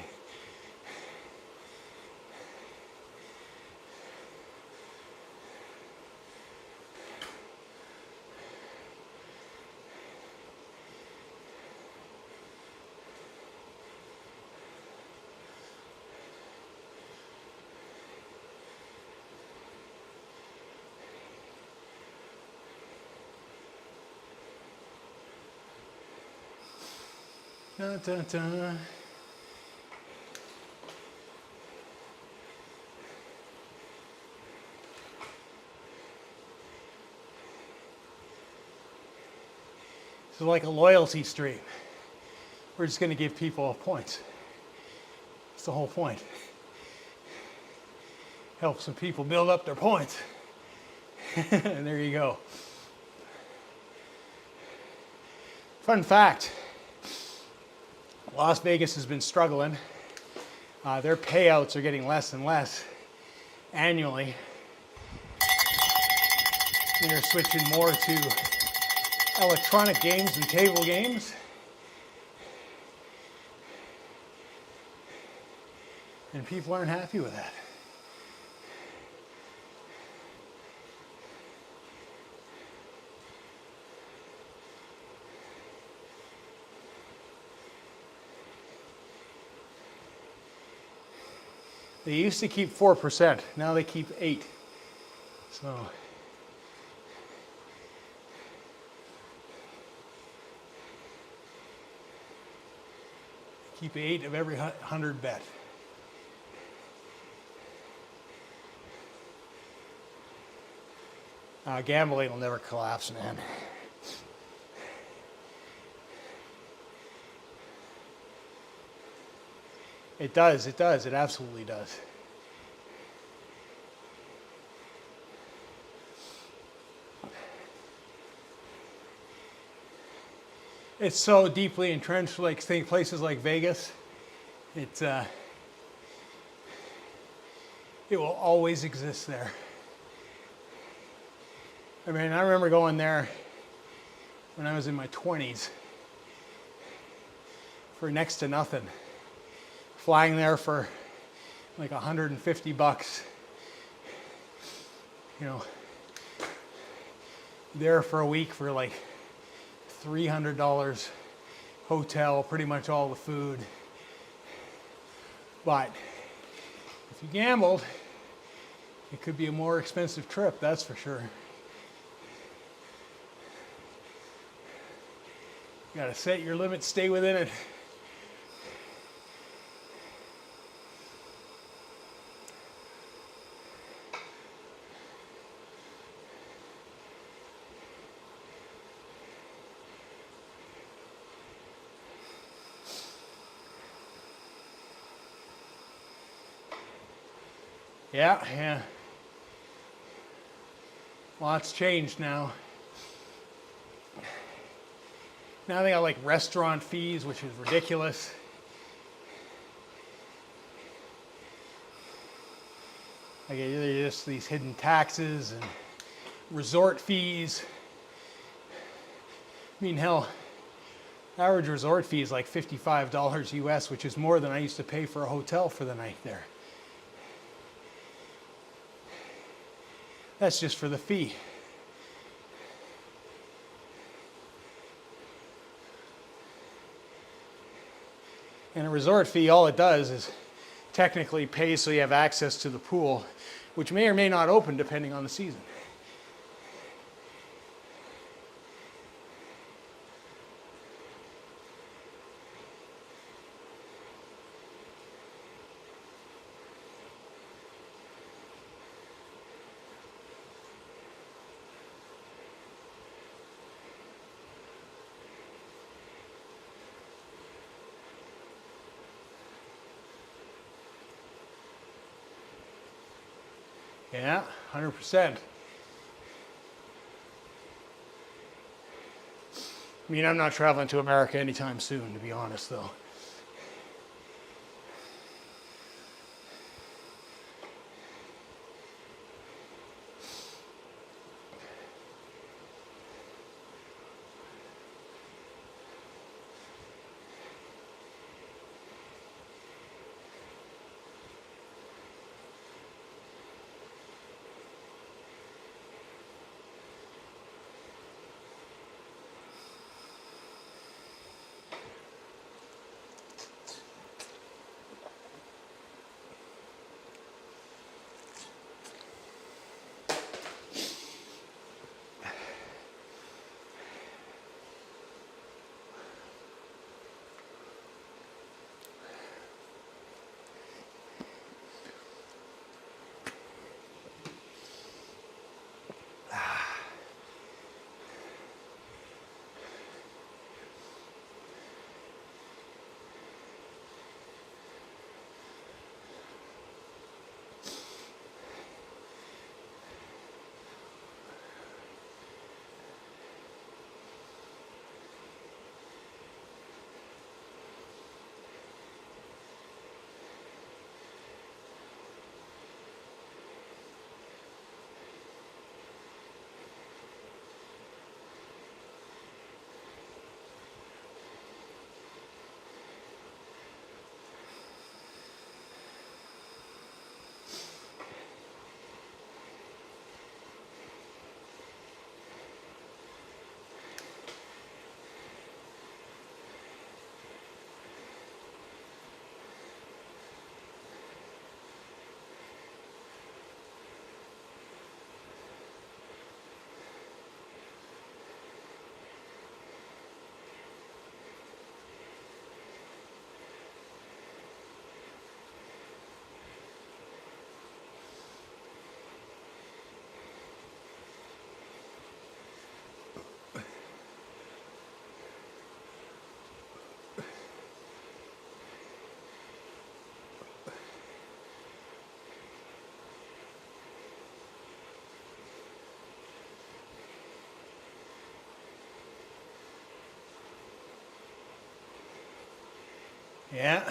Dun, dun, dun. So like a loyalty stream. We're just going to give people points. That's the whole point. Help some people build up their points. And there you go. Fun fact. Las Vegas has been struggling. Their payouts are getting less and less annually. They're switching more to electronic games and table games. And people aren't happy with that. They used to keep 4%, now they keep 8%. So keep 8 of every 100 bet. Gambling will never collapse, man. It does, it absolutely does. It's so deeply entrenched, like places like Vegas. It will always exist there. I mean, I remember going there when I was in my 20s for next to nothing. Flying there for like $150, you know, there for a week for like $300, hotel, pretty much all the food. But if you gambled, it could be a more expensive trip, that's for sure. You gotta set your limits, stay within it. Yeah. Lots changed now. Now they got like restaurant fees, which is ridiculous. Like they're just these hidden taxes and resort fees. I mean, hell, average resort fee is like $55 US, which is more than I used to pay for a hotel for the night there. That's just for the fee. And a resort fee, all it does is technically pay so you have access to the pool, which may or may not open depending on the season. Yeah, 100%. I mean, I'm not traveling to America anytime soon, to be honest, though. Yeah.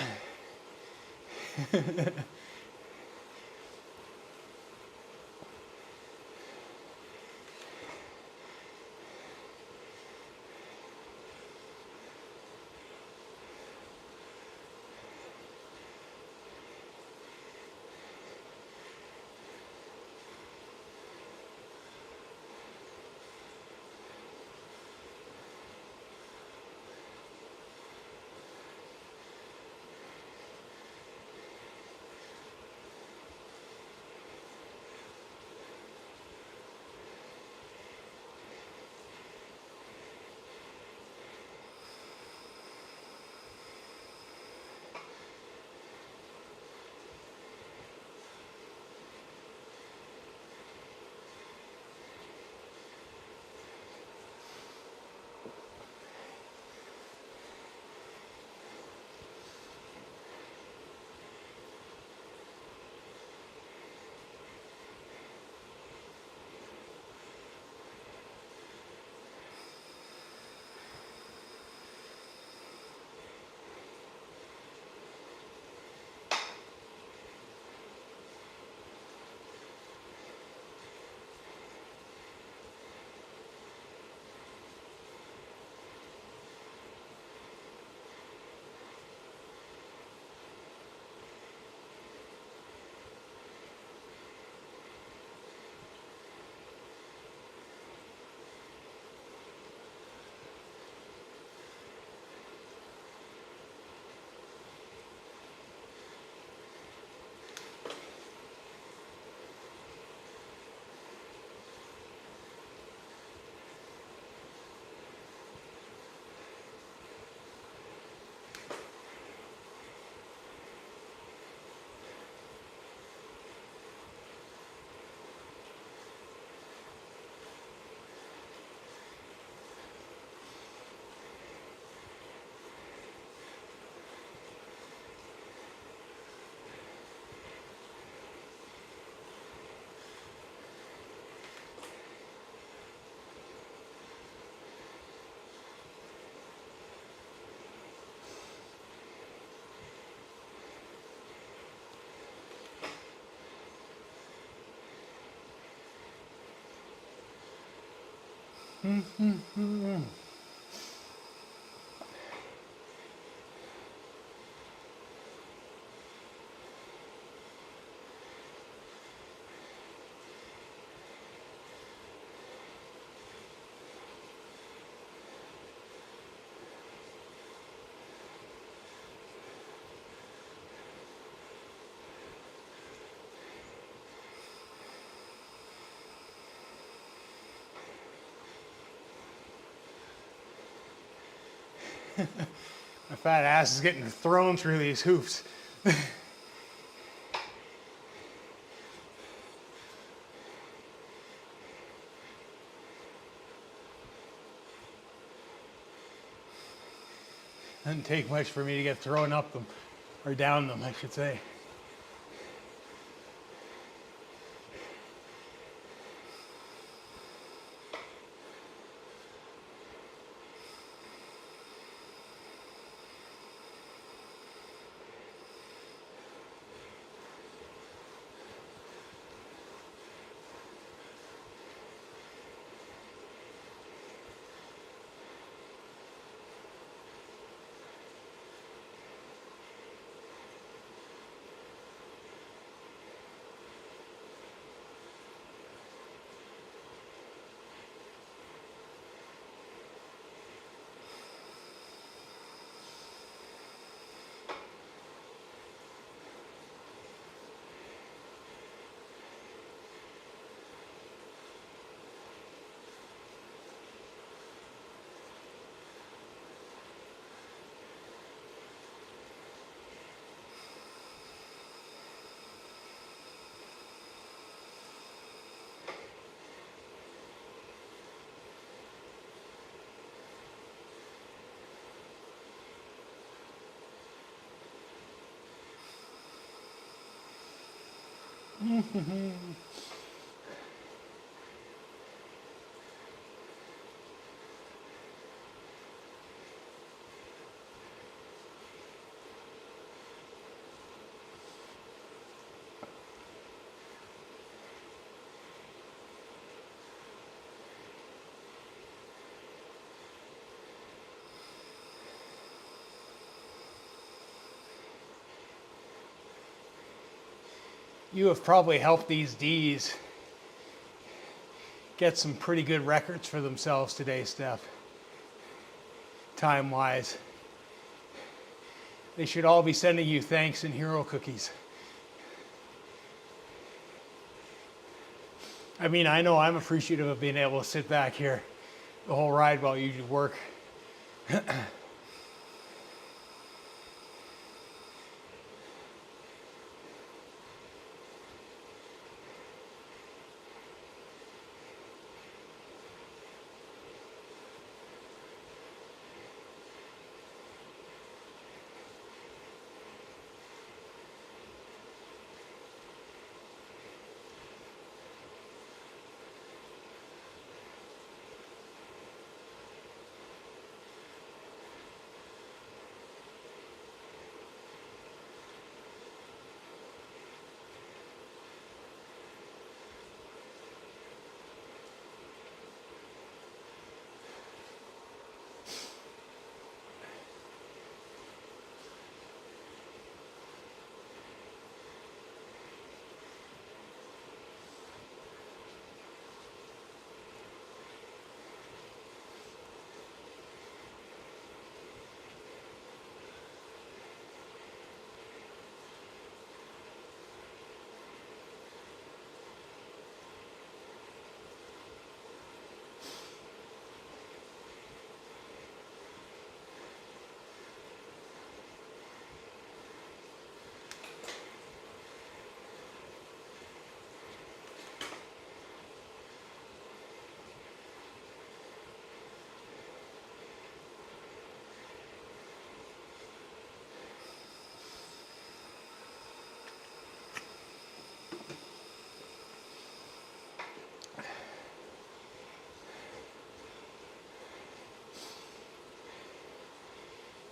My fat ass is getting thrown through these hoops. Doesn't take much for me to get thrown up them, or down them, I should say. You have probably helped these Ds get some pretty good records for themselves today, Steph. Time-wise. They should all be sending you thanks and hero cookies. I mean, I know I'm appreciative of being able to sit back here the whole ride while you work.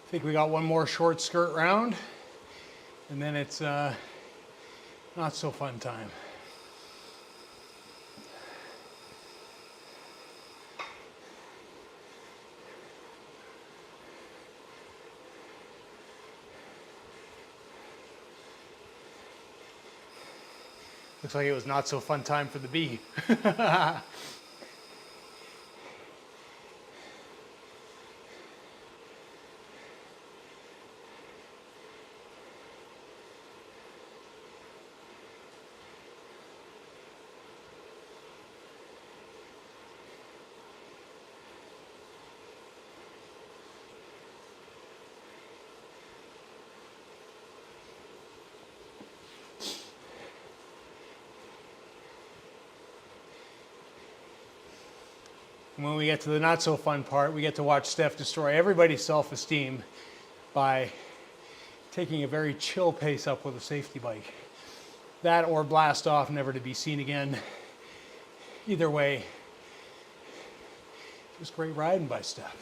I think we got one more short skirt round, and then it's not so fun time. Looks like it was not so fun time for the bee. When we get to the not so fun part, we get to watch Steph destroy everybody's self-esteem by taking a very chill pace up with a safety bike. That or blast off, never to be seen again. Either way, just great riding by Steph.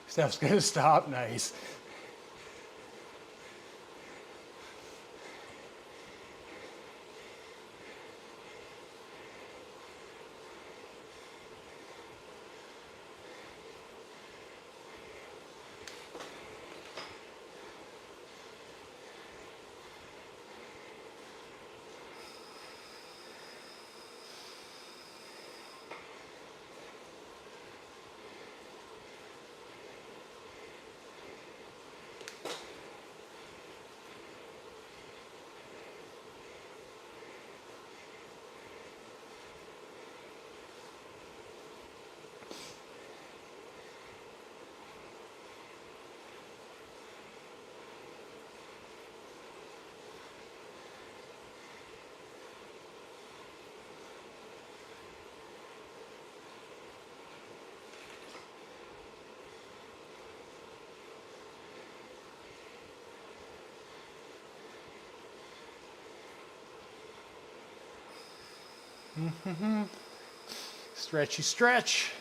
Steph's gonna stop, nice. Stretchy stretch.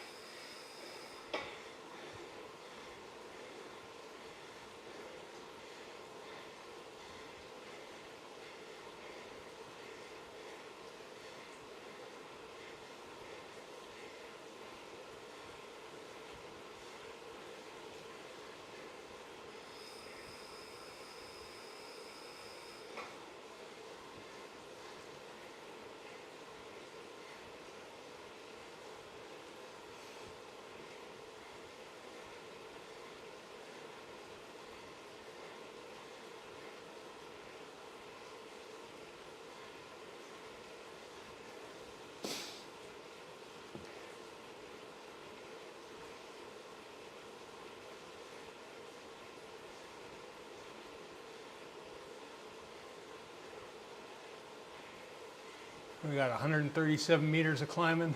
We got 137 meters of climbing.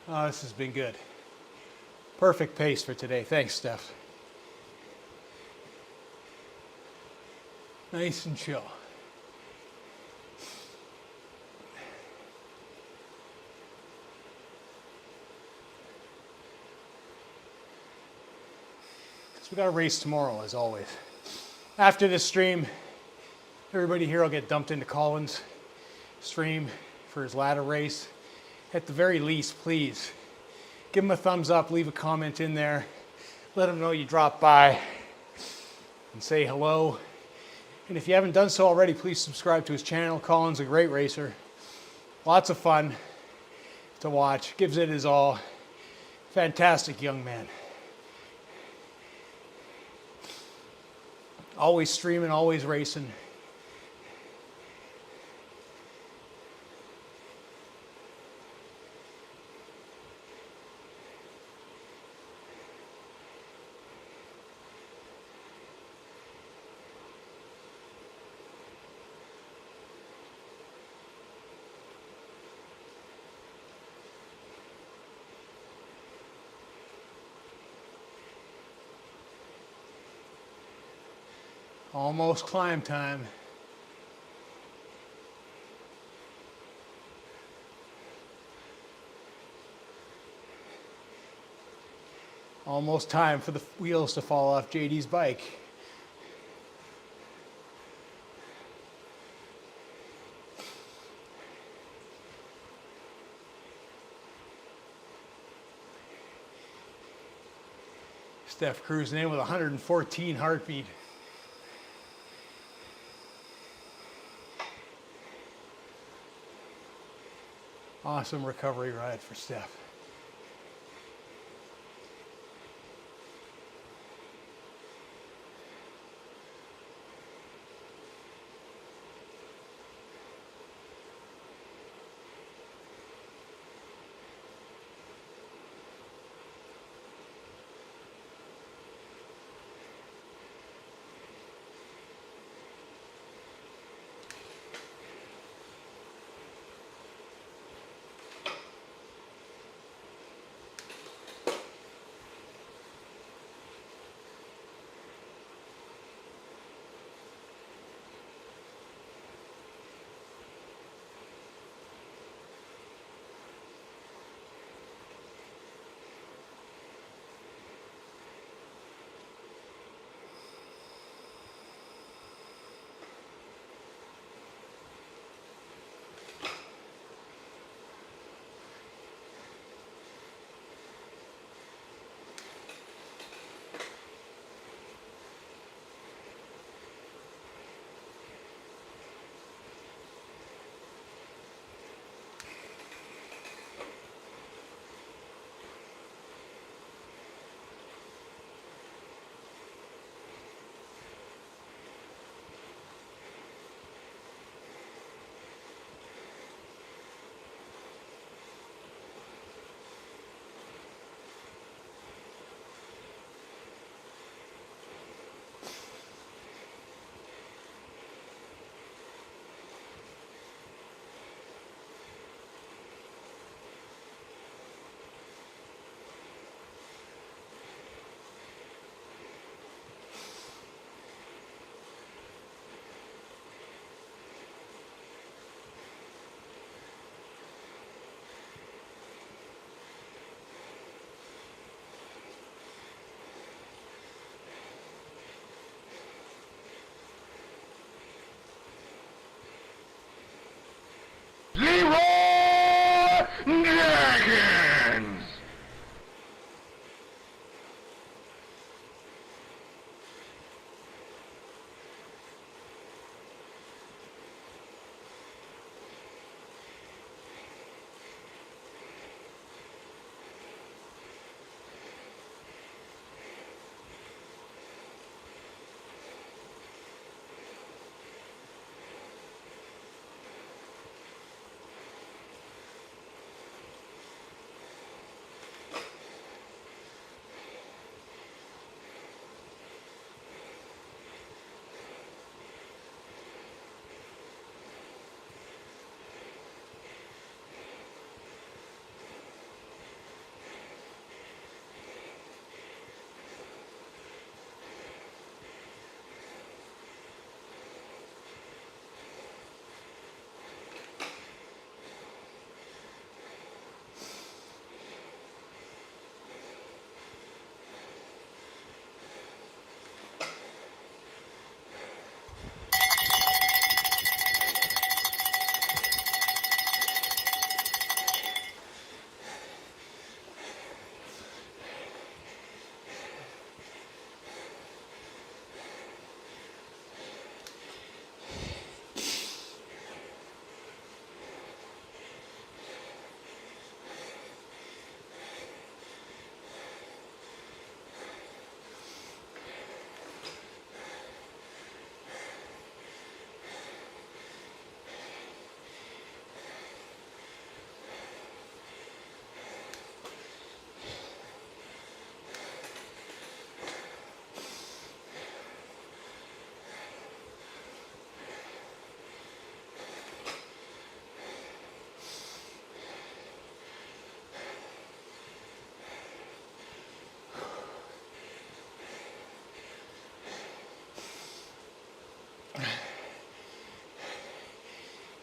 Oh, this has been good. Perfect pace for today. Thanks, Steph. Nice and chill. So we got a race tomorrow, as always. After this stream, Everybody here will get dumped into Colin's stream for his ladder race. At the very least, please give him a thumbs up, leave a comment in there, let him know you dropped by, and say hello. And if you haven't done so already, please subscribe to his channel. Colin's a great racer. Lots of fun to watch, gives it his all. Fantastic young man. Always streaming, always racing. Almost climb time. Almost time for the wheels to fall off JD's bike. Steph cruising in with 114 heartbeat. Awesome recovery ride for Steph.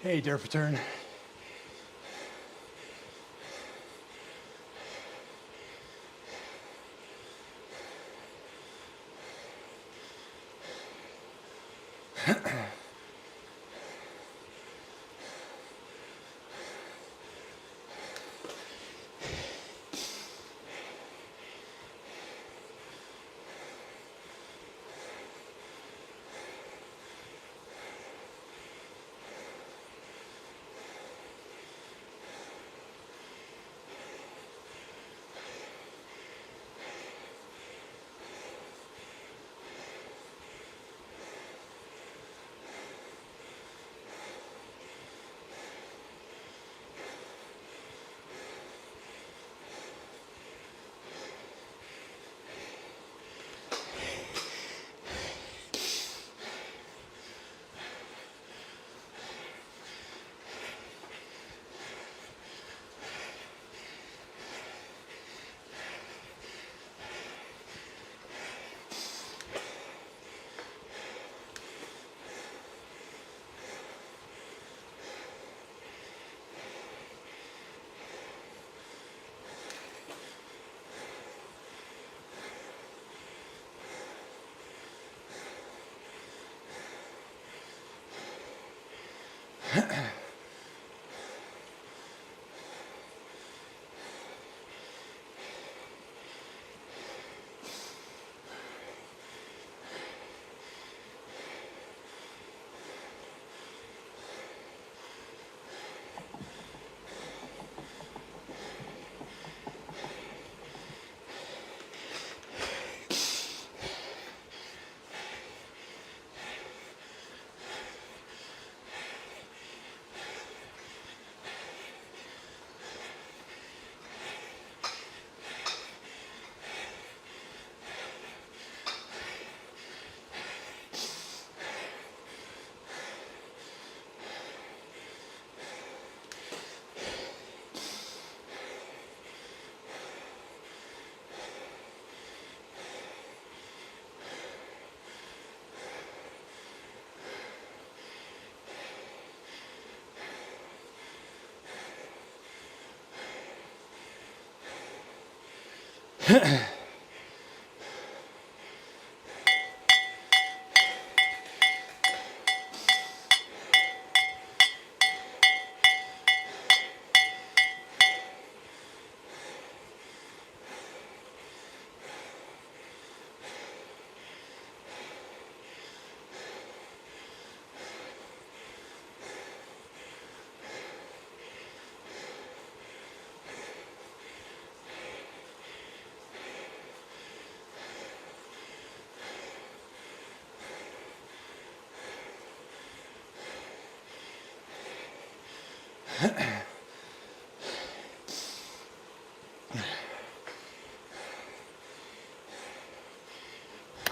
Hey, derp turn.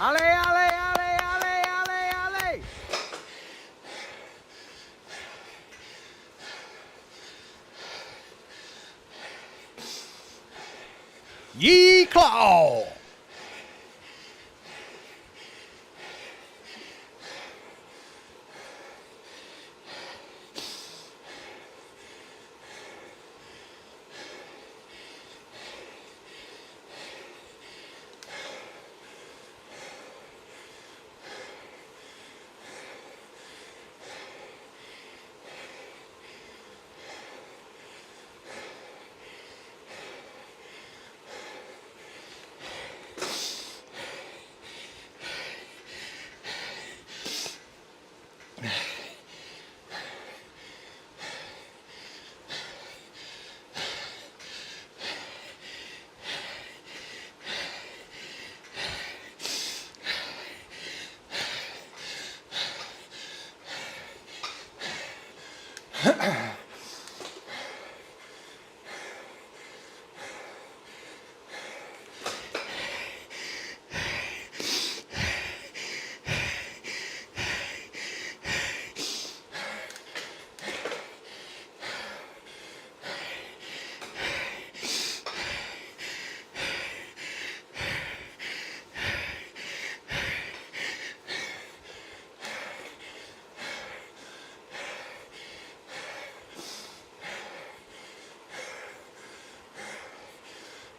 Ale, ale, ale, ale, ale, ale. Ye claw.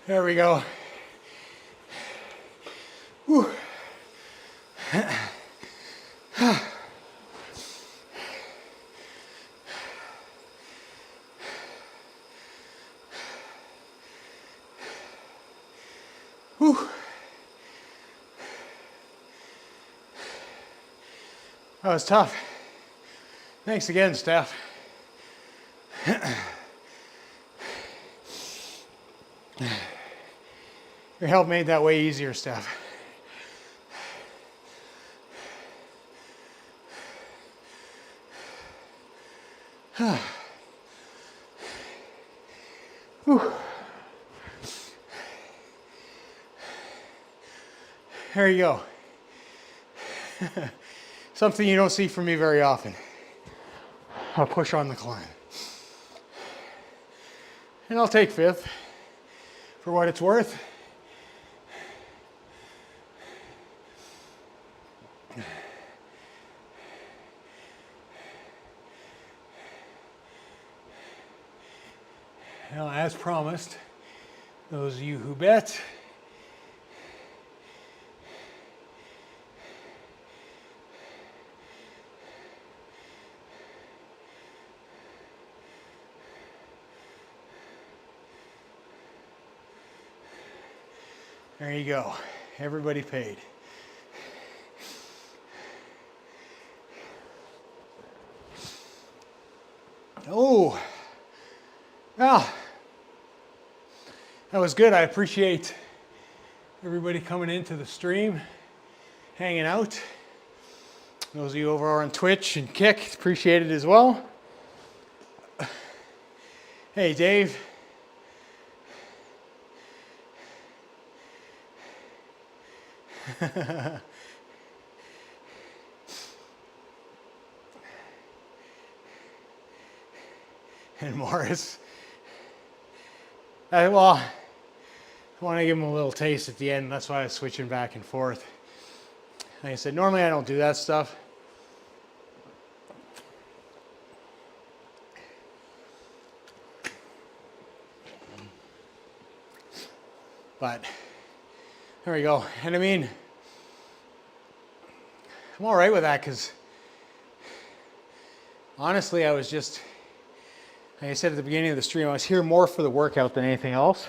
There we go. Whew. Whew. That was tough. Thanks again, Steph. Your help made that way easier, Steph. There you go. Something you don't see from me very often. I'll push on the climb. And I'll take fifth for what it's worth. Now, as promised, those of you who bet, there you go. Everybody paid. Oh, well, that was good. I appreciate everybody coming into the stream, hanging out. Those of you over on Twitch and Kick, appreciate it as well. Hey, Dave. And Morris. I want to give him a little taste at the end. That's why I was switching back and forth. Like I said, normally I don't do that stuff. But there we go. And I mean, I'm all right with that because honestly, I was just, like I said at the beginning of the stream, I was here more for the workout than anything else.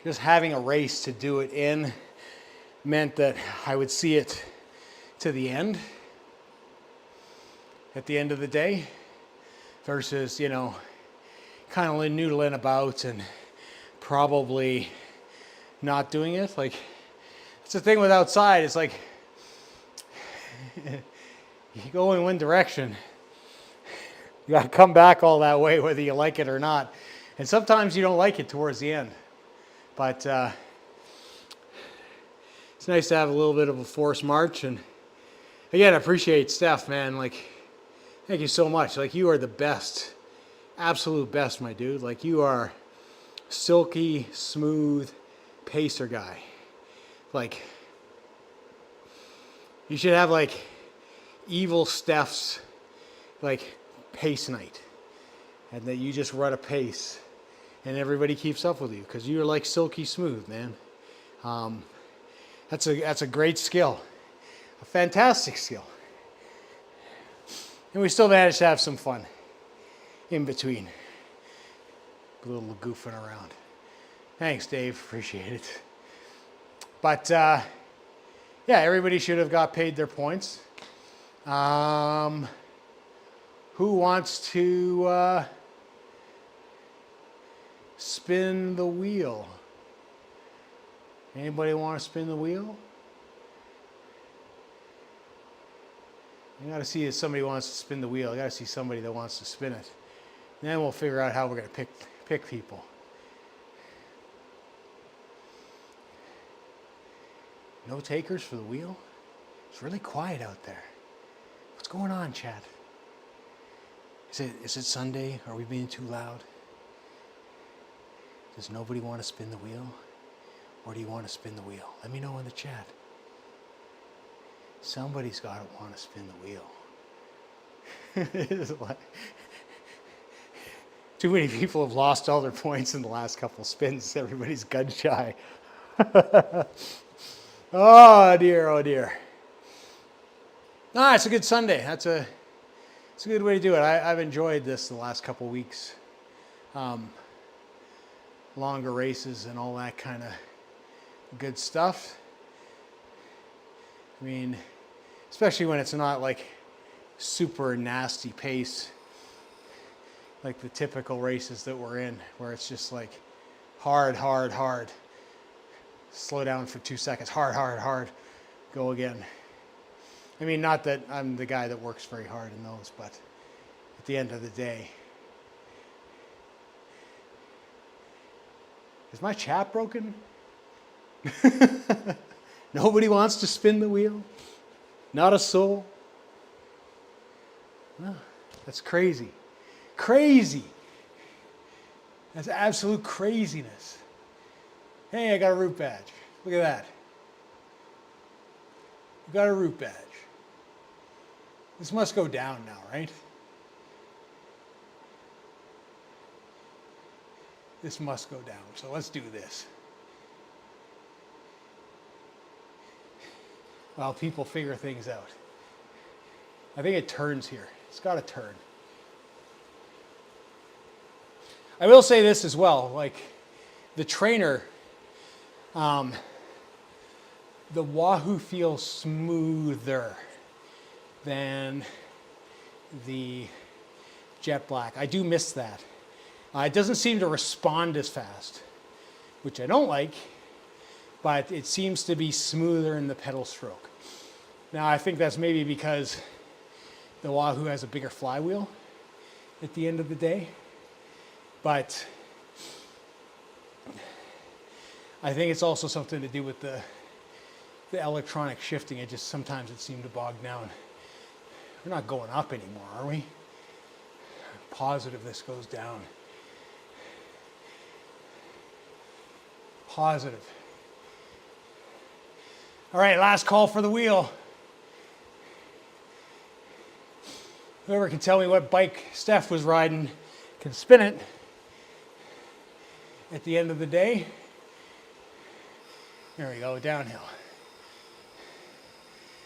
Just having a race to do it in meant that I would see it to the end, at the end of the day, versus, you know, kind of noodling about and probably not doing it. Like, it's the thing with outside, it's like, you go in one direction, you got to come back all that way whether you like it or not. And sometimes you don't like it towards the end. But it's nice to have a little bit of a forced march. And again, I appreciate Steph, man. Like, thank you so much. Like, you are the best, absolute best, my dude. Like, you are silky, smooth pacer guy. Like, you should have like evil Steph's like pace night, and that you just run a pace and everybody keeps up with you because you're like silky smooth, man. That's a great skill, a fantastic skill, and we still managed to have some fun in between, a little goofing around. Thanks, Dave, appreciate it. But yeah, everybody should have got paid their points. Who wants to spin the wheel? Anybody want to spin the wheel? I gotta see if somebody wants to spin the wheel. I gotta see somebody that wants to spin it. And then we'll figure out how we're gonna pick people. No takers for the wheel? It's really quiet out there. What's going on, chat? Is it Sunday? Are we being too loud? Does nobody want to spin the wheel? Or do you want to spin the wheel? Let me know in the chat. Somebody's got to want to spin the wheel. Too many people have lost all their points in the last couple spins. Everybody's gun shy. Oh dear, oh dear. It's a good Sunday. It's a good way to do it. I've enjoyed this the last couple weeks. Longer races and all that kind of good stuff. I mean, especially when it's not like super nasty pace like the typical races that we're in, where it's just like hard, hard, hard. Slow down for 2 seconds. Hard, hard, hard. Go again. I mean, not that I'm the guy that works very hard in those, but at the end of the day. Is my chat broken? Nobody wants to spin the wheel? Not a soul? No, that's crazy. Crazy. That's absolute craziness. Hey, I got a root badge. Look at that. You got a root badge. This must go down now, right? This must go down. So let's do this. While people figure things out. I think it turns here. It's got to turn. I will say this as well, like the trainer, the Wahoo feels smoother than the Jet Black. I do miss that. It doesn't seem to respond as fast, which I don't like, but it seems to be smoother in the pedal stroke. Now, I think that's maybe because the Wahoo has a bigger flywheel at the end of the day, but I think it's also something to do with the electronic shifting. It just sometimes it seemed to bog down. We're not going up anymore, are we? I'm positive this goes down. Positive. All right, last call for the wheel. Whoever can tell me what bike Steph was riding can spin it at the end of the day. There we go, downhill.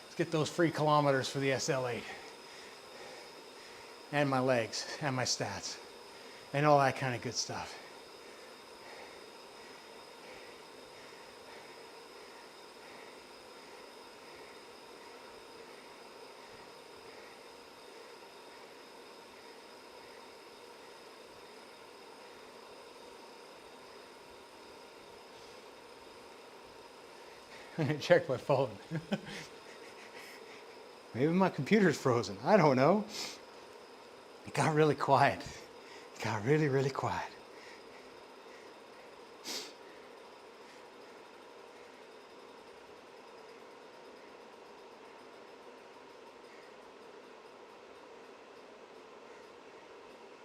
Let's get those free kilometers for the SL8. And my legs, and my stats, and all that kind of good stuff. I'm gonna check my phone. Maybe my computer's frozen. I don't know. It got really quiet. It got really, really quiet.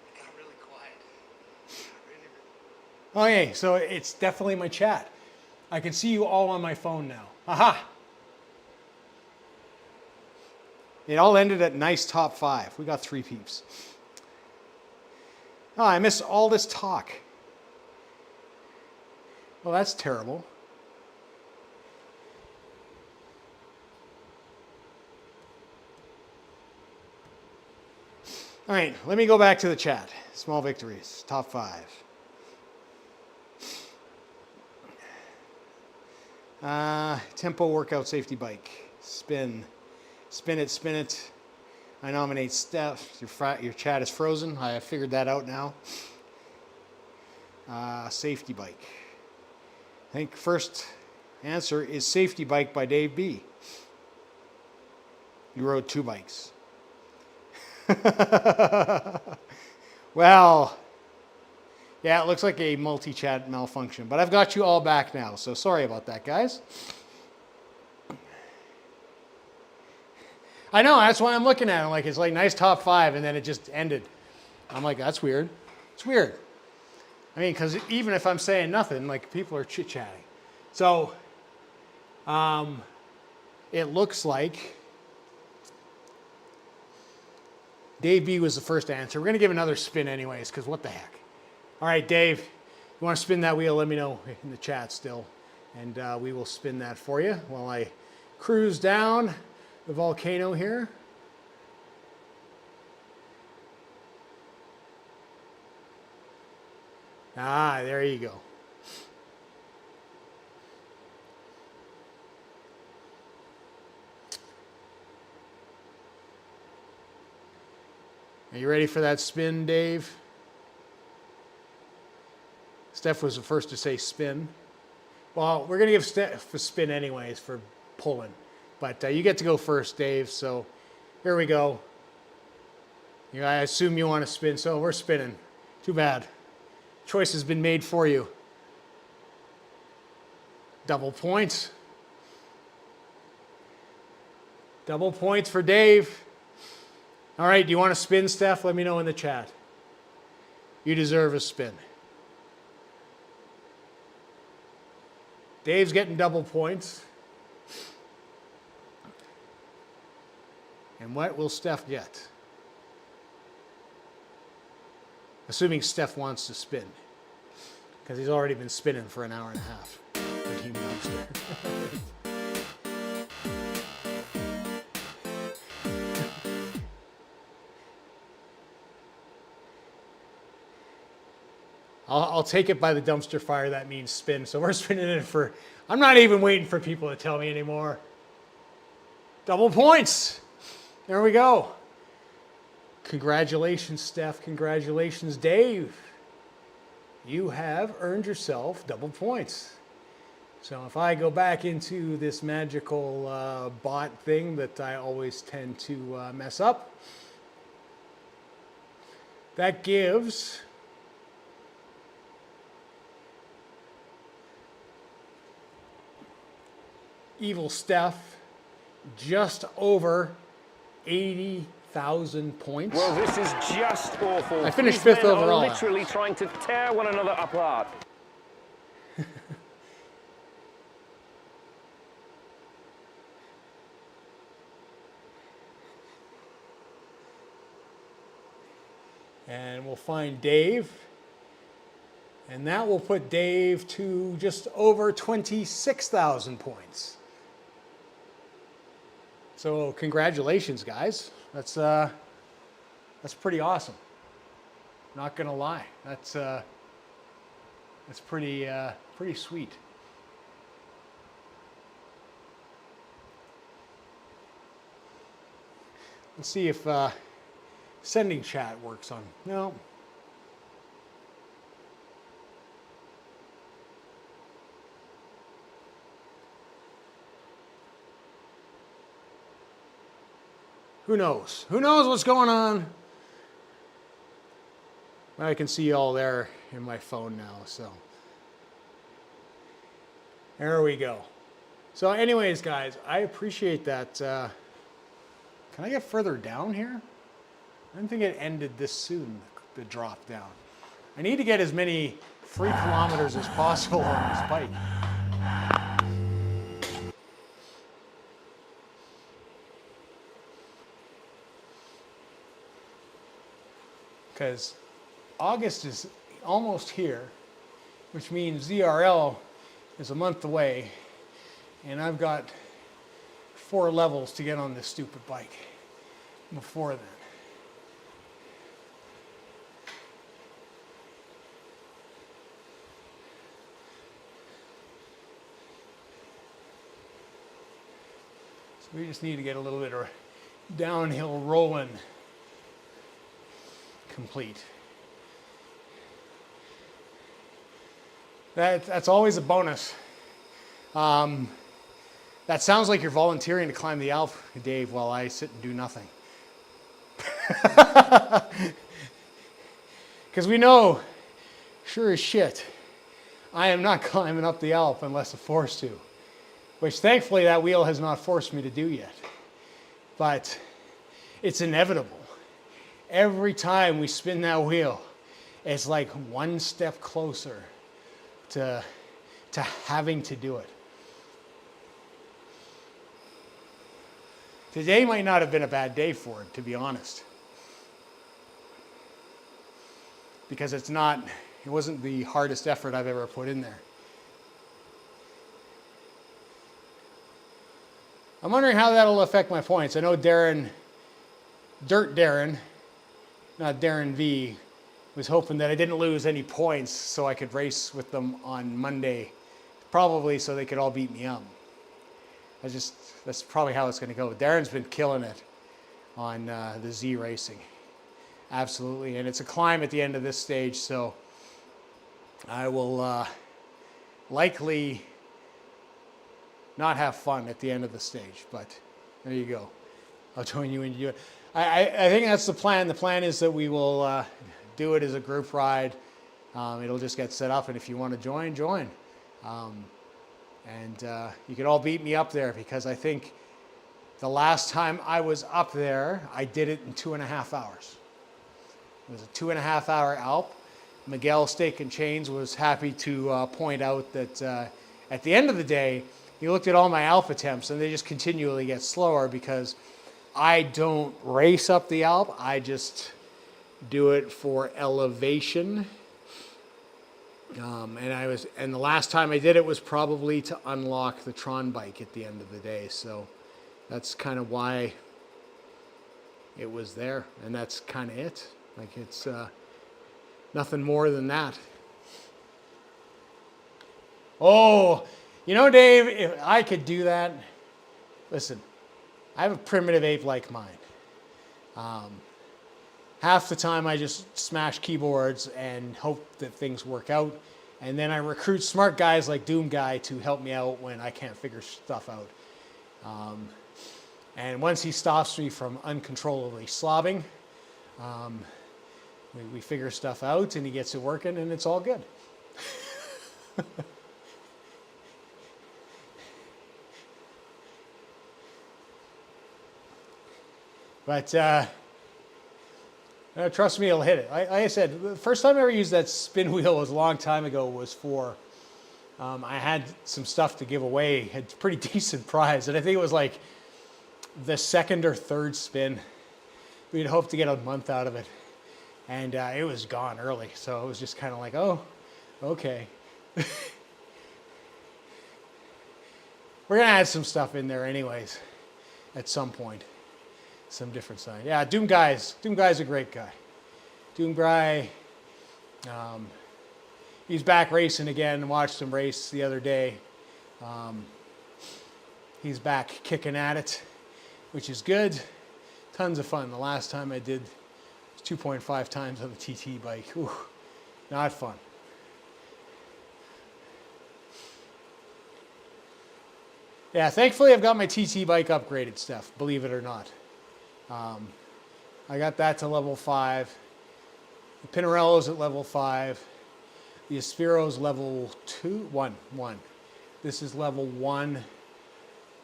It got really quiet. Okay, so it's definitely my chat. I can see you all on my phone now. Aha! It all ended at nice top 5. We got 3 peeps. Oh, I missed all this talk. Well, that's terrible. All right, let me go back to the chat. Small victories, top 5. Tempo workout safety bike. Spin. Spin it, spin it. I nominate Steph. Your chat is frozen. I have figured that out now. Safety bike. I think first answer is safety bike by Dave B. You rode 2 bikes. Well, yeah, it looks like a multi-chat malfunction, but I've got you all back now, so sorry about that, guys. I know, that's why I'm looking at it. Like, it's like nice top 5, and then it just ended. I'm like, that's weird. It's weird. I mean, because even if I'm saying nothing, like, people are chit-chatting. So, it looks like Dave B was the first answer. We're going to give another spin anyways, because what the heck. All right, Dave, you want to spin that wheel, let me know in the chat still. And we will spin that for you while I cruise down the volcano here. Ah, there you go. Are you ready for that spin, Dave? Steph was the first to say spin. Well, we're going to give Steph a spin anyways for pulling. But you get to go first, Dave. So here we go. I assume you want to spin, so we're spinning. Too bad. Choice has been made for you. Double points. Double points for Dave. All right, do you want to spin, Steph? Let me know in the chat. You deserve a spin. Dave's getting double points. And what will Steph get? Assuming Steph wants to spin. Because he's already been spinning for an hour and a half. For Team Dumpster. I'll take it by the dumpster fire, that means spin. So we're spinning it for, I'm not even waiting for people to tell me anymore. Double points. There we go. Congratulations, Steph. Congratulations, Dave. You have earned yourself double points. So if I go back into this magical bot thing that I always tend to mess up, that gives Evil Steph just over 80,000 points. Well, this is just awful. I finished These fifth men overall. Are literally trying to tear one another apart. And we'll find Dave. And that will put Dave to just over 26,000 points. So congratulations, guys. That's pretty awesome. Not gonna lie. That's pretty sweet. Let's see if sending chat works on. No. Who knows? Who knows what's going on? I can see you all there in my phone now, so. There we go. So anyways, guys, I appreciate that. Can I get further down here? I didn't think it ended this soon, the drop down. I need to get as many 3 kilometers as possible on this bike. Because August is almost here, which means ZRL is a month away, and I've got 4 levels to get on this stupid bike before then. So we just need to get a little bit of downhill rolling complete. That's always a bonus. That sounds like you're volunteering to climb the Alp, Dave, while I sit and do nothing. Because we know, sure as shit, I am not climbing up the Alp unless I'm forced to. Which thankfully that wheel has not forced me to do yet. But it's inevitable. Every time we spin that wheel, it's like one step closer to having to do it. Today might not have been a bad day for it, to be honest. Because it's not It wasn't the hardest effort I've ever put in there. I'm wondering how that'll affect my points. I know Darren, not Darren V, was hoping that I didn't lose any points so I could race with them on Monday, probably so they could all beat me up. That's probably how it's going to go. Darren's been killing it on the Z racing. Absolutely. And it's a climb at the end of this stage, so I will likely not have fun at the end of the stage, but there you go. I'll join you when you do it. I think that's the plan. The plan is that we will do it as a group ride. It'll just get set up, and if you want to join, join. You can all beat me up there, because I think the last time I was up there, I did it in 2.5 hours. It was a 2.5 hour Alp. Miguel Steak and Chains was happy to point out that at the end of the day, he looked at all my Alp attempts, and they just continually get slower because I don't race up the Alp. I just do it for elevation. And the last time I did it was probably to unlock the Tron bike at the end of the day. So that's kind of why it was there. And that's kind of it. Like, it's nothing more than that. Oh, you know, Dave, if I could do that, listen, I have a primitive ape like mine. Half the time I just smash keyboards and hope that things work out. And then I recruit smart guys like Doom Guy to help me out when I can't figure stuff out. And once he stops me from uncontrollably slobbing, we figure stuff out and he gets it working and it's all good. But trust me, it'll hit it. Like I said, the first time I ever used that spin wheel was a long time ago. Was for I had some stuff to give away. Had a pretty decent prize, and I think it was like the second or third spin. We'd hoped to get a month out of it, and it was gone early. So it was just kind of like, oh, okay. We're gonna add some stuff in there, anyways, at some point. Some different side. Yeah, Doom Guy's a great guy. Doom Guy, he's back racing again. Watched him race the other day. He's back kicking at it, which is good. Tons of fun. The last time I did was 2.5 times on the TT bike. Ooh, not fun. Yeah, thankfully I've got my TT bike upgraded, Steph, believe it or not. I got that to level 5. The Pinarello's at level 5. The Aspiro's level 1. This is level 1.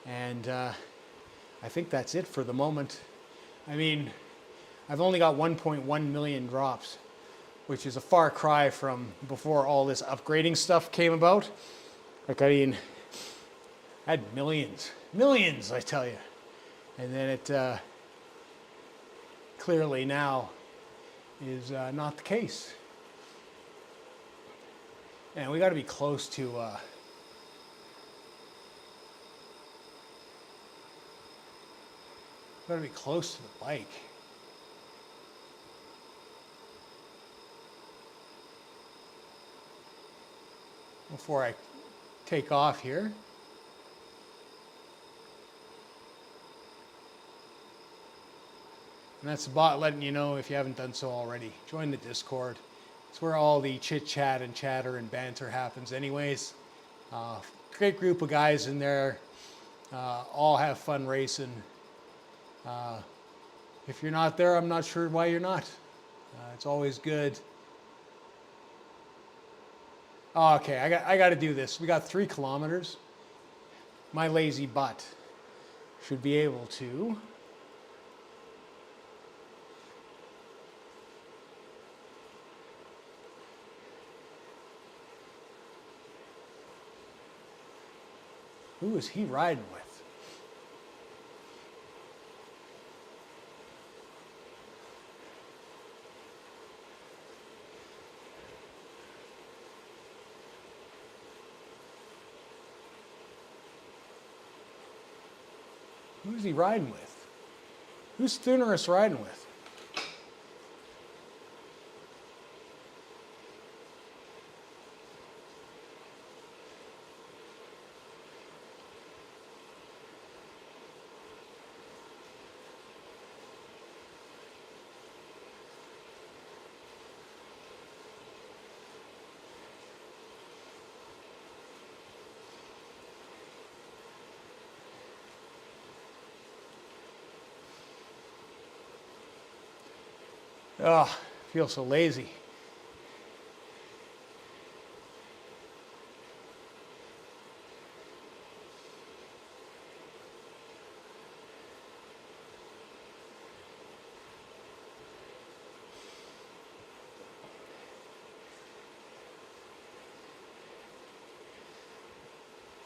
And I think that's it for the moment. I mean, I've only got 1.1 million drops, which is a far cry from before all this upgrading stuff came about. Like, I mean, I had millions, I tell you. And then it clearly now is not the case. And we got to be close to the bike. Before I take off here. And that's the bot letting you know, if you haven't done so already, join the Discord. It's where all the chit chat and chatter and banter happens anyways. Great group of guys in there. All have fun racing. If you're not there, I'm not sure why you're not. It's always good. Oh, okay, I got to do this. We got 3 kilometers. My lazy butt should be able to. Who is he riding with? Who's he riding with? Who's Thunderous riding with? Oh, I feel so lazy.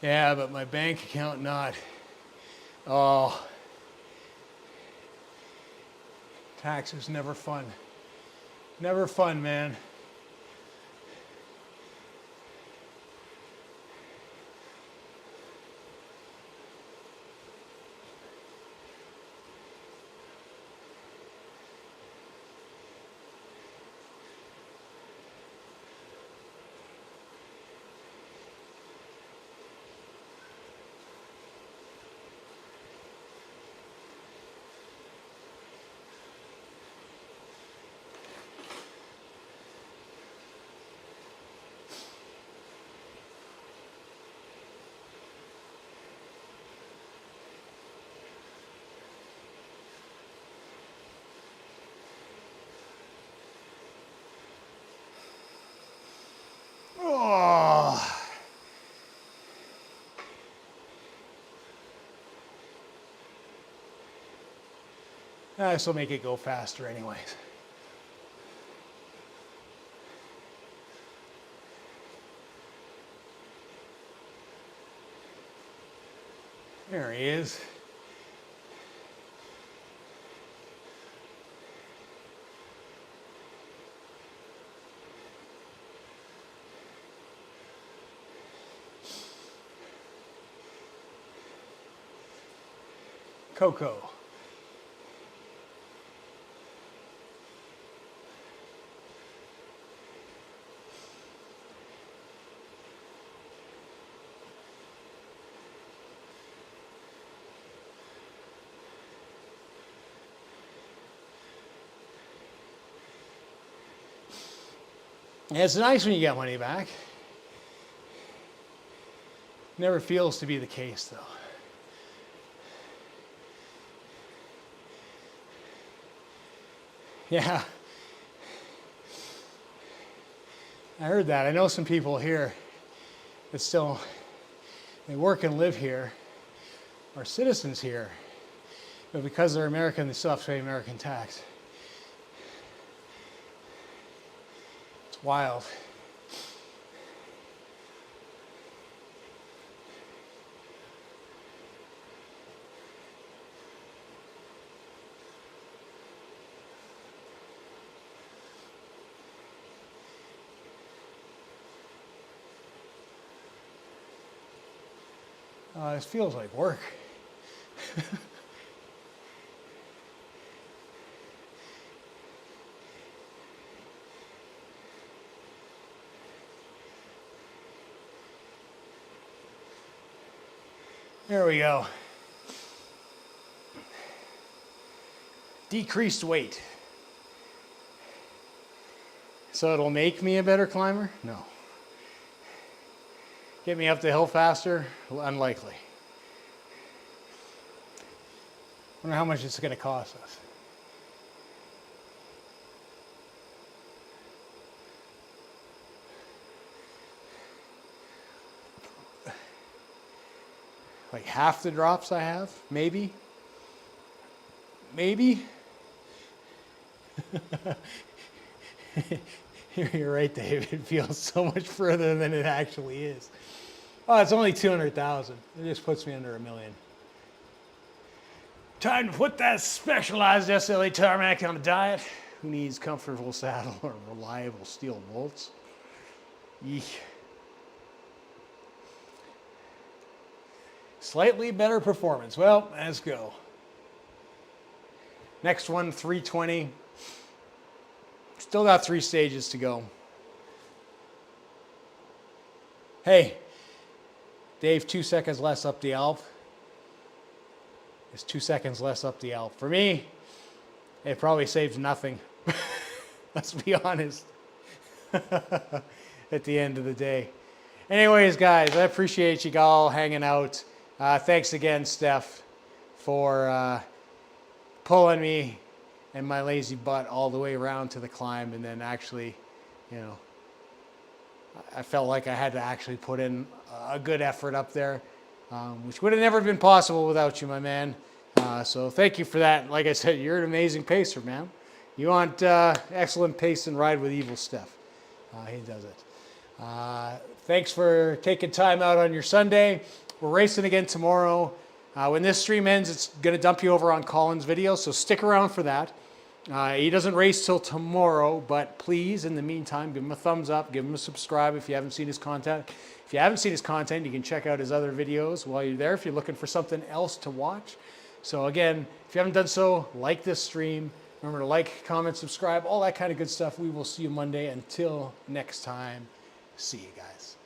Yeah, but my bank account not. Oh. Taxes never fun. Never fun, man. Oh. This will make it go faster anyways. There he is. Coco. Yeah, it's nice when you get money back. Never feels to be the case, though. Yeah. I heard that. I know some people here that still, they work and live here, are citizens here, but because they're American, they still have to pay American tax. It's wild. This feels like work. There we go. Decreased weight. So it'll make me a better climber? No. Get me up the hill faster? Unlikely. Wonder how much it's going to cost us. Like half the drops I have? Maybe? Maybe? You're right, Dave. It feels so much further than it actually is. Oh, it's only 200,000. It just puts me under $1 million. Time to put that specialized SLA tarmac on a diet. Who needs comfortable saddle or reliable steel bolts? Yeesh. Slightly better performance. Well, let's go. Next one, 320. Still got 3 stages to go. Hey, Dave, 2 seconds less up the Alp. It's 2 seconds less up the Alp. For me, it probably saves nothing. Let's be honest. At the end of the day. Anyways, guys, I appreciate you all hanging out. Thanks again, Steph, for pulling me and my lazy butt all the way around to the climb, and then actually, you know, I felt like I had to actually put in a good effort up there, which would have never been possible without you, my man. So thank you for that. Like I said, you're an amazing pacer, man. You want excellent pace and ride with evil Steph. He does it. Thanks for taking time out on your Sunday. We're racing again tomorrow. When this stream ends, it's going to dump you over on Colin's video, so stick around for that. He doesn't race till tomorrow, but please, in the meantime, give him a thumbs up, give him a subscribe if you haven't seen his content. If you haven't seen his content, you can check out his other videos while you're there if you're looking for something else to watch. So again, if you haven't done so, like this stream. Remember to like, comment, subscribe, all that kind of good stuff. We will see you Monday. Until next time, see you guys.